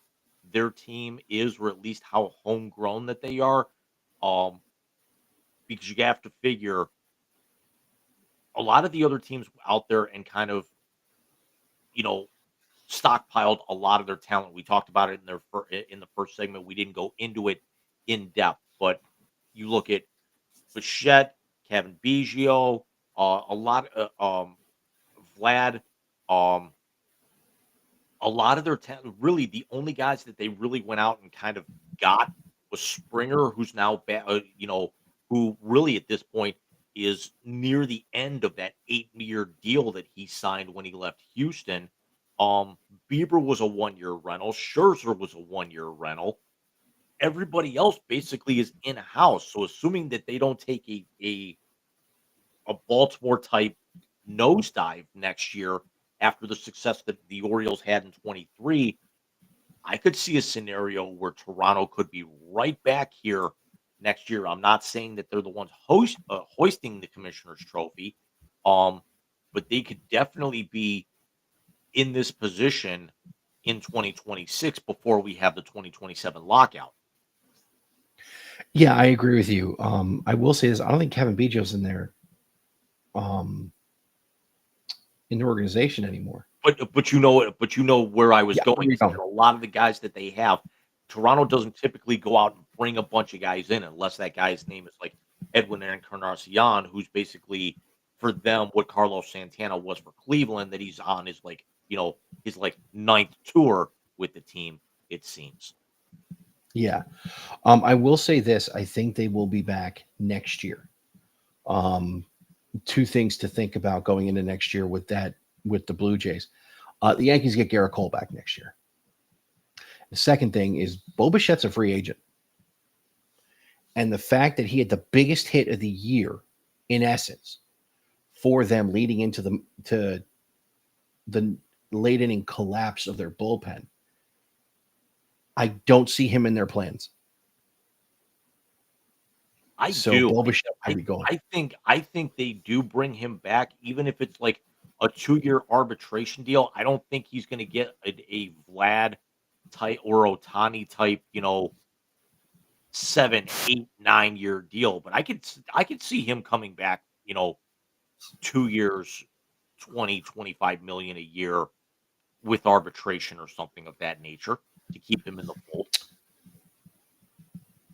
their team is, or at least how homegrown that they are. Um, because you have to figure a lot of the other teams out there and kind of, you know, stockpiled a lot of their talent. We talked about it in in the first segment. We didn't go into it in depth, but you look at Bichette, Kevin Biggio, a lot Vlad, um, a lot of their talent. Really, the only guys that they really went out and kind of got was Springer, who's now who really at this point is near the end of that 8-year deal that he signed when he left Houston. Bieber was a 1-year rental. Scherzer was a 1-year rental. Everybody else basically is in house. So assuming that they don't take a Baltimore type nosedive next year after the success that the Orioles had in 23, I could see a scenario where Toronto could be right back here next year. I'm not saying that they're the ones hoisting the Commissioner's Trophy, um, but they could definitely be in this position in 2026 before we have the 2027 lockout. Yeah, I agree with you. I will say this: I don't think Kevin Biggio's in there, in the organization anymore. But you know where I was Yeah, where going. you Is that going? a lot of the guys that they have, Toronto doesn't typically go out and bring a bunch of guys in unless that guy's name is like Edwin Encarnacion, who's basically for them what Carlos Santana was for Cleveland. That he's on his his like ninth tour with the team. It seems. Yeah. I will say this: I think they will be back next year. Um, Two things to think about going into next year with the Blue Jays. The Yankees get Garrett Cole back next year. The second thing is Bo Bichette's a free agent. And the fact that he had the biggest hit of the year, in essence, for them leading into the late inning collapse of their bullpen, I don't see him in their plans. I So do. Bo Bichette might I be going. I think they do bring him back, even if it's like a 2-year arbitration deal. I don't think he's going to get a Vlad type or Otani type, 7, 8, 9-year deal. But I could see him coming back, 2 years, 20-25 million a year with arbitration or something of that nature to keep him in the fold.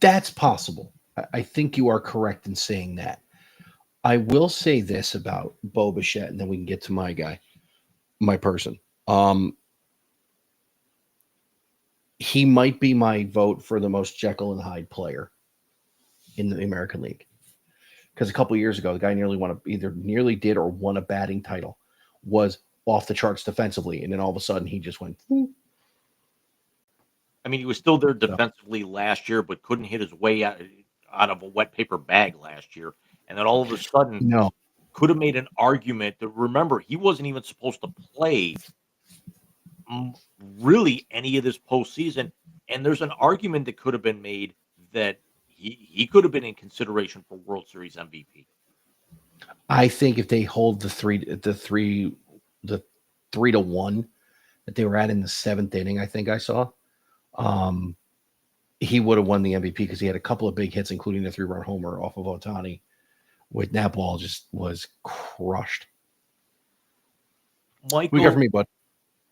That's possible. I think you are correct in saying that. I will say this about Bo Bichette, and then we can get to my guy, my person. He might be my vote for the most Jekyll and Hyde player in the American League. because a couple of years ago, the guy nearly did or won a batting title, was off the charts defensively, and then all of a sudden he just went. I mean, he was still there defensively last year, but couldn't hit his way out of a wet paper bag last year. And then all of a sudden, No, could have made an argument that, remember, he wasn't even supposed to play really any of this postseason. And there's an argument that could have been made that he could have been in consideration for World Series MVP. I think if they hold the 3-1 that they were at in the 7th inning, I think I saw, he would have won the MVP because he had a couple of big hits, including the 3-run homer off of Ohtani. With that ball just was crushed. Michael, We got from me, bud.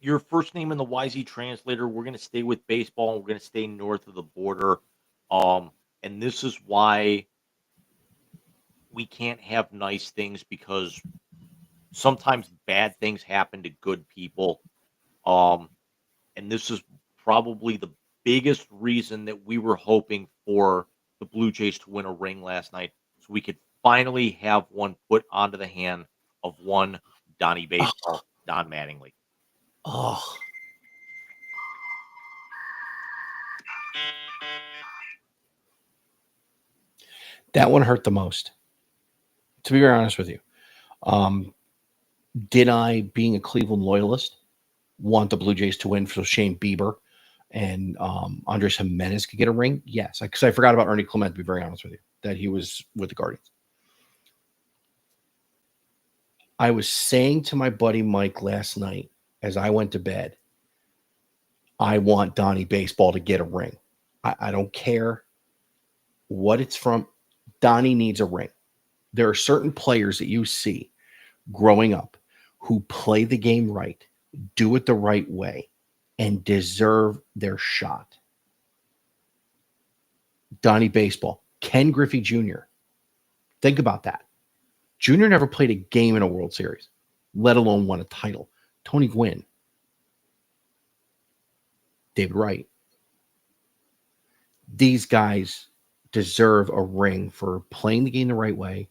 your first name in the YZ translator. We're going to stay with baseball. And we're going to stay north of the border. And this is why we can't have nice things, because sometimes bad things happen to good people. And this is probably the biggest reason that we were hoping for the Blue Jays to win a ring last night, so we could finally have one put onto the hand of one Donnie Baseball, Don Mattingly. Oh, that one hurt the most. To be very honest with you, did I, being a Cleveland loyalist, want the Blue Jays to win so Shane Bieber and Andres Jimenez could get a ring? Yes, because I forgot about Ernie Clement, to be very honest with you, that he was with the Guardians. I was saying to my buddy Mike last night as I went to bed, I want Donnie Baseball to get a ring. I don't care what it's from. Donnie needs a ring. There are certain players that you see growing up who play the game right, do it the right way, and deserve their shot. Donnie Baseball, Ken Griffey Jr. Think about that. Junior never played a game in a World Series, let alone won a title. Tony Gwynn, David Wright. These guys deserve a ring for playing the game the right way.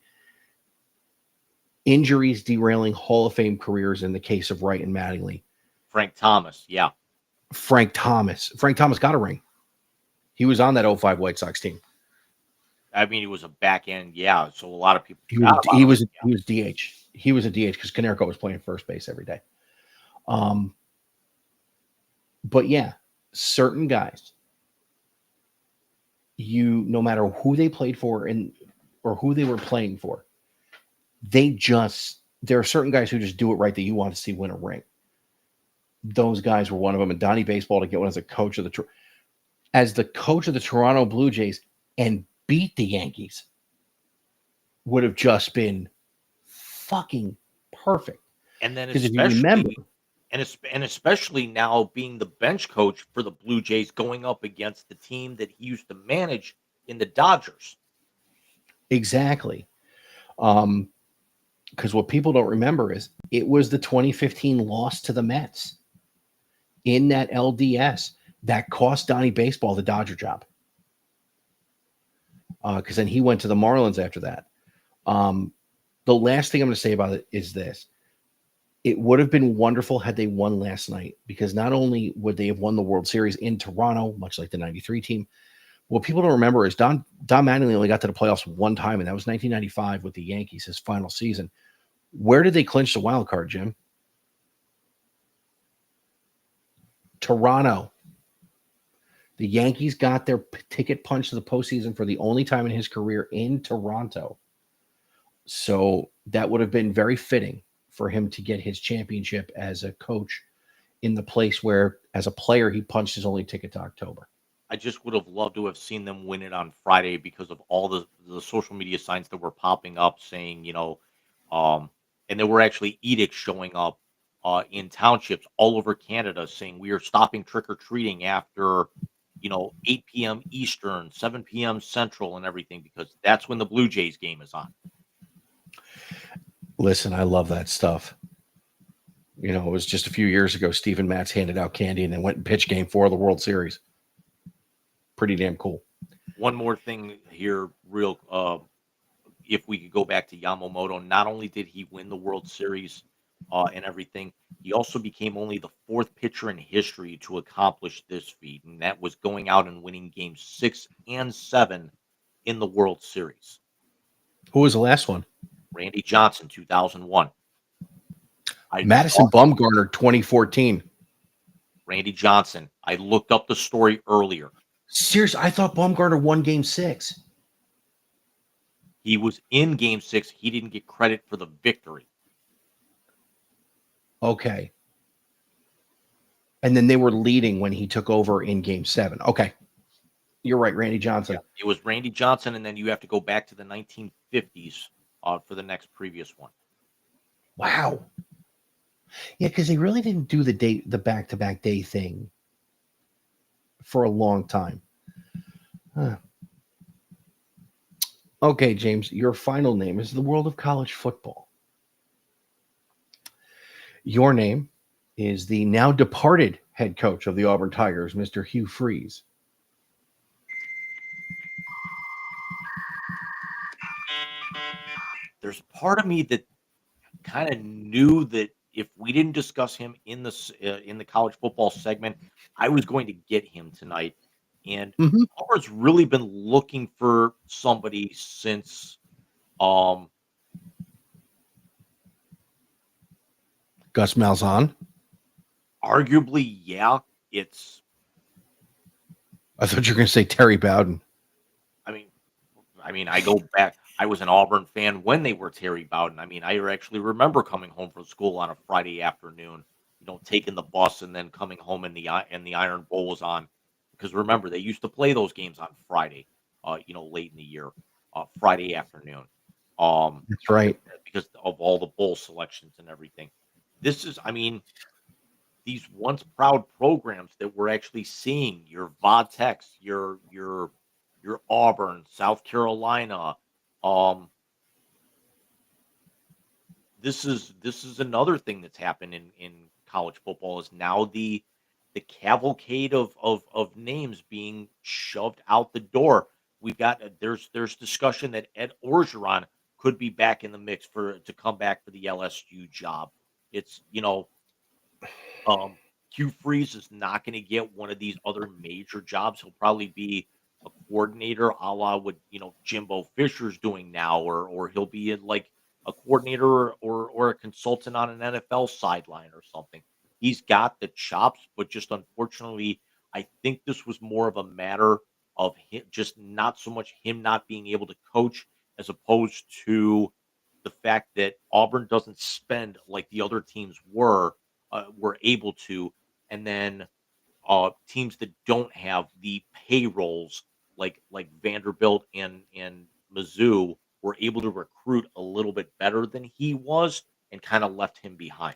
Injuries derailing Hall of Fame careers in the case of Wright and Mattingly. Frank Thomas, yeah. Frank Thomas got a ring. He was on that 05 White Sox team. I mean, he was a back end, yeah. So a lot of people. He was DH. He was a DH because Konerko was playing first base every day. But yeah, certain guys, no matter who they played for or who they were playing for, there are certain guys who just do it right that you want to see win a ring. Those guys were one of them. And Donnie Baseball to get one as the coach of the Toronto Blue Jays and beat the Yankees would have just been fucking perfect. And then because if you remember, and especially now being the bench coach for the Blue Jays, going up against the team that he used to manage in the Dodgers. Exactly. Because what people don't remember is it was the 2015 loss to the Mets in that LDS that cost Donnie Baseball the Dodger job. Because then he went to the Marlins after that. The last thing I'm going to say about it is this. It would have been wonderful had they won last night, because not only would they have won the World Series in Toronto, much like the 93 team, what people don't remember is Don Mattingly only got to the playoffs one time, and that was 1995 with the Yankees, his final season. Where did they clinch the wild card, Jim? Toronto. The Yankees got their ticket punched to the postseason for the only time in his career in Toronto. So that would have been very fitting for him to get his championship as a coach in the place where, as a player, he punched his only ticket to October. I just would have loved to have seen them win it on Friday because of all the social media signs that were popping up saying, and there were actually edicts showing up in townships all over Canada saying we are stopping trick-or-treating after, 8 p.m. Eastern, 7 p.m. Central and everything, because that's when the Blue Jays game is on. Listen, I love that stuff. It was just a few years ago, Steven Matz handed out candy and then went and pitched Game 4 of the World Series. Pretty damn cool. One more thing here, real, if we could go back to Yamamoto, not only did he win the World Series and everything, he also became only the fourth pitcher in history to accomplish this feat, and that was going out and winning games 6 and 7 in the World Series. Who was the last one? Randy Johnson, 2001. Madison Bumgarner, 2014. Randy Johnson. I looked up the story earlier. Seriously, I thought Bumgarner won Game 6. He was in Game 6. He didn't get credit for the victory. Okay. And then they were leading when he took over in Game 7. Okay. You're right, Randy Johnson. Yeah, it was Randy Johnson, and then you have to go back to the 1950s for the next previous one. Wow. Yeah, because they really didn't do the back-to-back day thing for a long time. Huh. Okay, James, your final name is the world of college football. Your name is the now departed head coach of the Auburn Tigers, Mr. Hugh Freeze. There's part of me that kind of knew that if we didn't discuss him in the college football segment, I was going to get him tonight. And Auburn's really been looking for somebody since Gus Malzahn. arguably, yeah, it's. I thought you were going to say Terry Bowden. I mean, I go back. I was an Auburn fan when they were Terry Bowden. I mean, I actually remember coming home from school on a Friday afternoon, taking the bus and then coming home and the Iron Bowl was on. Because remember, they used to play those games on Friday, late in the year, Friday afternoon. That's right. Because of all the bowl selections and everything. This is, I mean, these once proud programs that we're actually seeing, your Vodtex, your Auburn, South Carolina. This is another thing that's happened in college football is now the cavalcade of names being shoved out the door. We've got there's discussion that Ed Orgeron could be back in the mix to come back for the LSU job. It's Hugh Freeze is not going to get one of these other major jobs. He'll probably be a coordinator, a la what Jimbo Fisher's doing now, or he'll be in like a coordinator or a consultant on an NFL sideline or something. He's got the chops, but just unfortunately, I think this was more of a matter of him, just not so much him not being able to coach, as opposed to the fact that Auburn doesn't spend like the other teams were able to, and then teams that don't have the payrolls like Vanderbilt and Mizzou were able to recruit a little bit better than he was and kind of left him behind.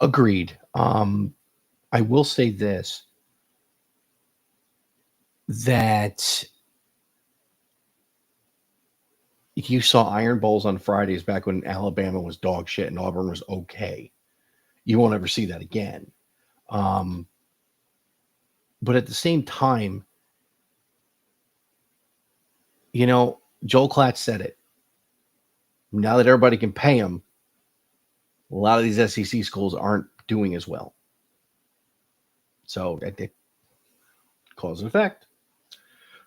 Agreed. I will say this, that you saw Iron Bowls on Fridays back when Alabama was dog shit and Auburn was okay. You won't ever see that again. But at the same time, Joel Klatt said it. Now that everybody can pay him, a lot of these SEC schools aren't doing as well. So that cause and effect.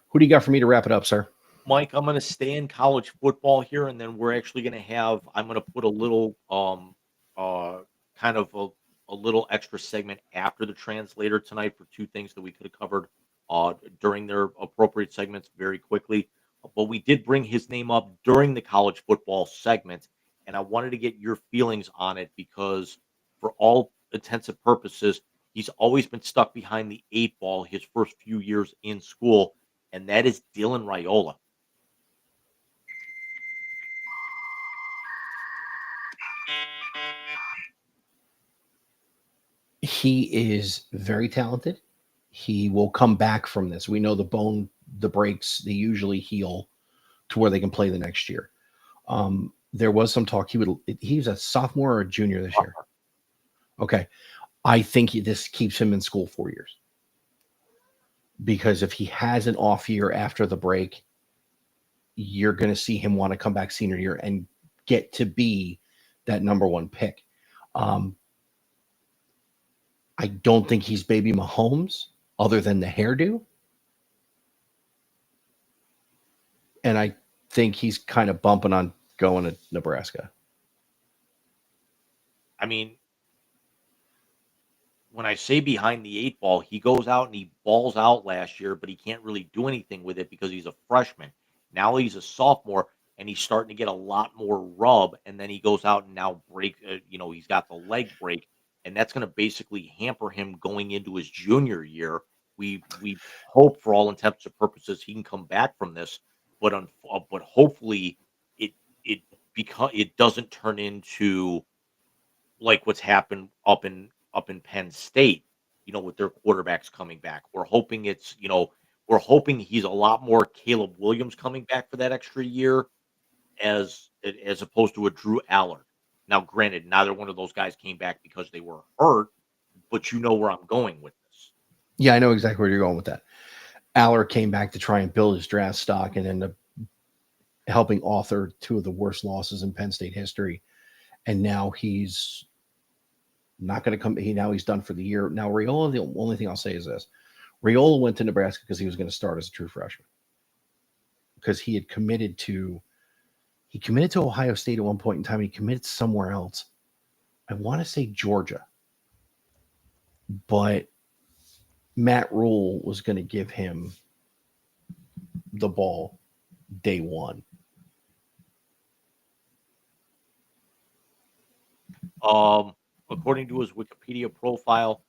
Who do you got for me to wrap it up, sir? Mike, I'm going to stay in college football here, and then we're actually going to have. I'm going to put a little, kind of a little extra segment after the translator tonight for two things that we could have covered during their appropriate segments very quickly. But we did bring his name up during the college football segment, and I wanted to get your feelings on it because, for all intents and purposes, he's always been stuck behind the 8 ball his first few years in school, and that is Dylan Raiola. He is very talented. He will come back from this. We know the breaks, they usually heal to where they can play the next year. There was some talk he's a sophomore or a junior this year. Okay. I think this keeps him in school 4 years. Because if he has an off year after the break, you're going to see him want to come back senior year and get to be that number one pick. I don't think he's baby Mahomes other than the hairdo. And I think he's kind of bumping on going to Nebraska. I mean, when I say behind the 8 ball, he goes out and he balls out last year, but he can't really do anything with it because he's a freshman. Now he's a sophomore and he's starting to get a lot more rub. And then he goes out and now he's got the leg break, and that's going to basically hamper him going into his junior year. We hope for all intents and purposes he can come back from this, but hopefully it it doesn't turn into like what's happened up in Penn State, with their quarterbacks coming back. We're hoping he's a lot more Caleb Williams coming back for that extra year as opposed to a Drew Allard. Now, granted, neither one of those guys came back because they were hurt, but you know where I'm going with this. Yeah, I know exactly where you're going with that. Aller came back to try and build his draft stock and ended up helping author two of the worst losses in Penn State history. And now he's not going to come. He's done for the year. Now, Raiola, the only thing I'll say is this. Raiola went to Nebraska because he was going to start as a true freshman. Because he had committed to Ohio State at one point in time. He committed somewhere else. I want to say Georgia. But Matt Rule was going to give him the ball day one. According to his Wikipedia profile,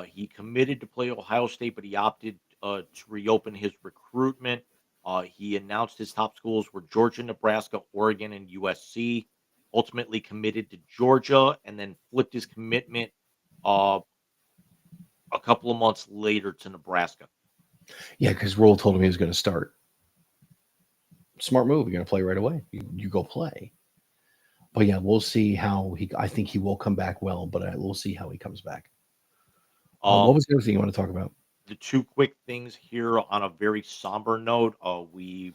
he committed to play Ohio State, but he opted to reopen his recruitment. He announced his top schools were Georgia, Nebraska, Oregon, and USC. Ultimately committed to Georgia and then flipped his commitment a couple of months later to Nebraska. Yeah, because Rule told him he was going to start. Smart move. You're going to play right away. You go play. But yeah, we'll see how I think he will come back well, but we'll see how he comes back. What was the other thing you want to talk about? The two quick things here on a very somber note. We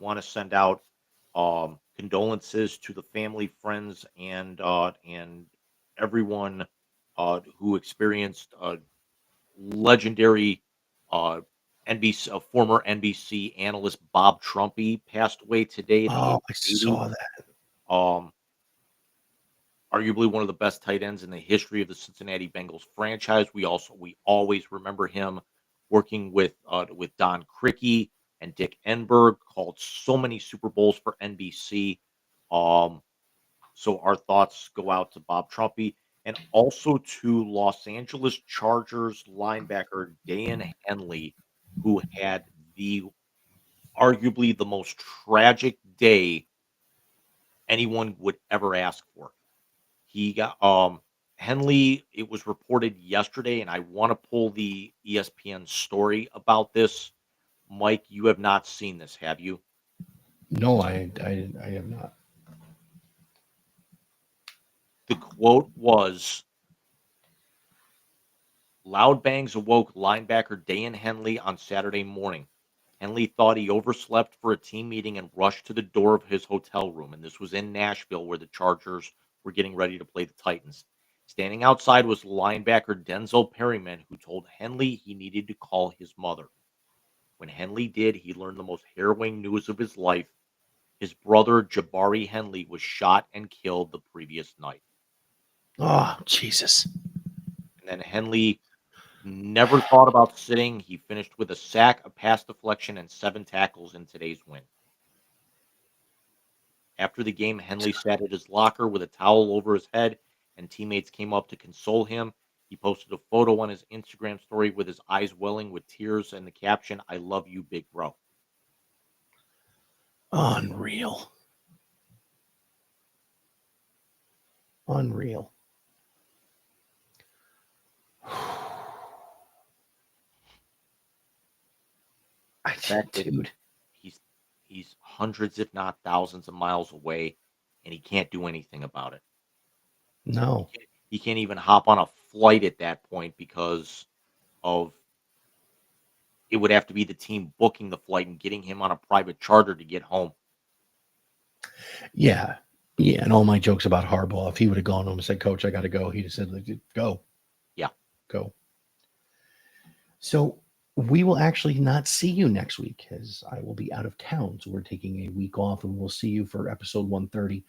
want to send out condolences to the family, friends, and everyone who experienced legendary former NBC analyst Bob Trumpy passed away today. I saw that. Arguably one of the best tight ends in the history of the Cincinnati Bengals franchise. We always remember him working with Don Criqui and Dick Enberg, called so many Super Bowls for NBC. So our thoughts go out to Bob Trumpy and also to Los Angeles Chargers linebacker Dan Henley, who had arguably the most tragic day anyone would ever ask for. He got Henley, it was reported yesterday, and I want to pull the ESPN story about this. Mike, you have not seen this, have you? No, I have not. The quote was, "Loud bangs awoke linebacker Dan Henley on Saturday morning. Henley thought he overslept for a team meeting and rushed to the door of his hotel room." And this was in Nashville, where the Chargers were getting ready to play the Titans. Standing outside was linebacker Denzel Perryman, who told Henley he needed to call his mother. When Henley did, he learned the most harrowing news of his life. His brother, Jabari Henley, was shot and killed the previous night. Oh, Jesus. And then Henley never thought about sitting. He finished with a sack, a pass deflection, and 7 tackles in today's win. After the game, Henley sat at his locker with a towel over his head, and teammates came up to console him. He posted a photo on his Instagram story with his eyes welling with tears and the caption, "I love you, big bro." Unreal. Unreal. Dude. He's hundreds, if not thousands of miles away, and he can't do anything about it. No. He can't even hop on a flight at that point because of it would have to be the team booking the flight and getting him on a private charter to get home. Yeah. Yeah. And all my jokes about Harbaugh, if he would have gone home and said, Coach, I got to go, he'd have said, go. Yeah. Go. So we will actually not see you next week as I will be out of town. So we're taking a week off and we'll see you for episode 130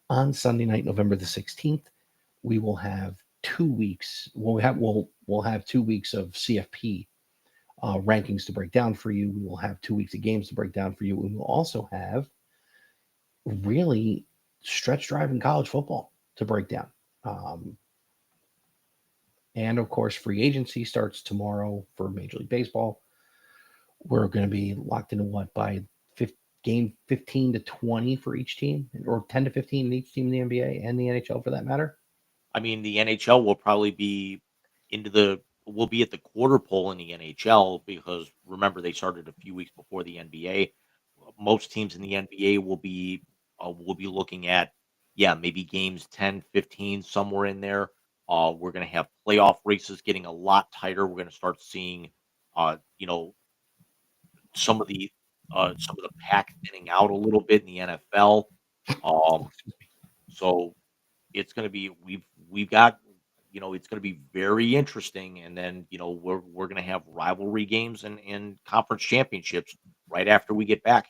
on Sunday night, November the 16th. We will have 2 weeks. We'll have 2 weeks of CFP rankings to break down for you. We will have 2 weeks of games to break down for you. We will also have really stretch drive in college football to break down. And of course, free agency starts tomorrow for Major League Baseball. We're going to be locked into what by game 15 to 20 for each team, or 10 to 15 in each team in the NBA and the NHL for that matter. I mean, the NHL will probably be we'll be at the quarter pole in the NHL because remember they started a few weeks before the NBA. Most teams in the NBA will be looking at maybe games 10, 15 somewhere in there. We're going to have playoff races getting a lot tighter. We're going to start seeing you know some of the pack thinning out a little bit in the NFL. Um, so it's gonna be we've got it's gonna be very interesting, and then we're gonna have rivalry games and conference championships right after we get back.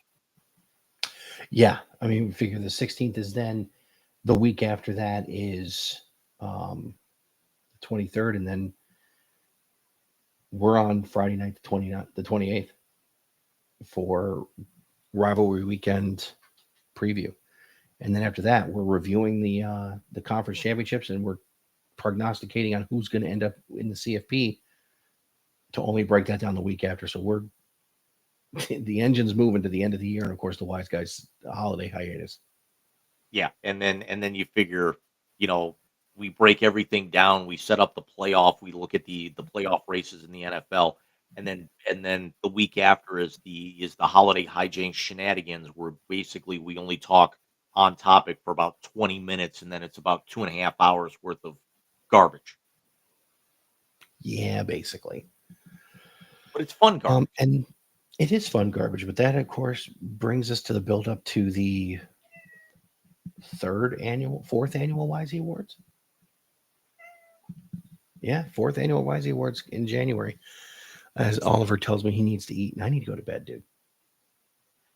Yeah, I mean, figure the 16th is then. The week after that is the 23rd, and then we're on Friday night, the 28th, for rivalry weekend preview. And then after that, we're reviewing the conference championships, and we're prognosticating on who's going to end up in the CFP to only break that down the week after. So we're the engine's moving to the end of the year, and of course the wise guys holiday hiatus. Yeah, and then you figure, you know, we break everything down, we set up the playoff, we look at the playoff races in the NFL, and then the week after is the holiday hijinks shenanigans where basically we only talk on topic for about 20 minutes and then it's about 2.5 hours worth of garbage. Yeah, basically. But it's fun garbage. And it is fun garbage, but that of course brings us to the build up to the fourth annual Wisey Awards. Yeah, fourth annual Wisey Awards in January. As Oliver tells me he needs to eat, and I need to go to bed, dude.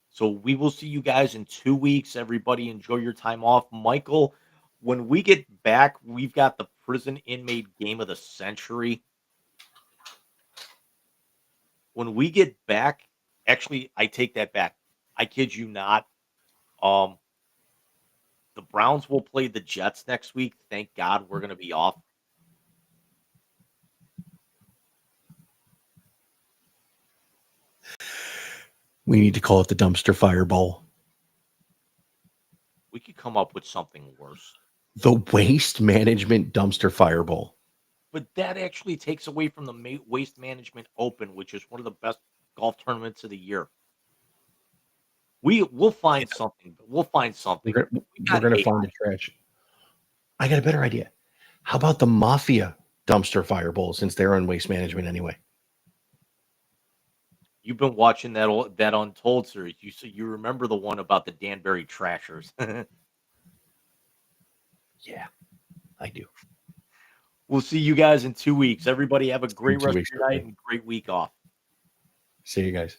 So we will see you guys in 2 weeks. Everybody enjoy your time off. Michael, when we get back, we've got the prison inmate game of the century. When we get back, actually, I take that back. I kid you not. Um, the Browns will play the Jets next week. Thank God we're going to be off. We need to call it the dumpster fire bowl. We could come up with something worse. The waste management dumpster fire bowl. But that actually takes away from the Waste Management Open, which is one of the best golf tournaments of the year. We'll find something. We'll find something. We're gonna find the trash. I got a better idea. How about the Mafia dumpster fire bowl, since they're on waste management anyway? You've been watching that Untold series. You remember the one about the Danbury Trashers. Yeah, I do. We'll see you guys in 2 weeks. Everybody have a great rest of weeks, your night okay. and great week off. See you guys.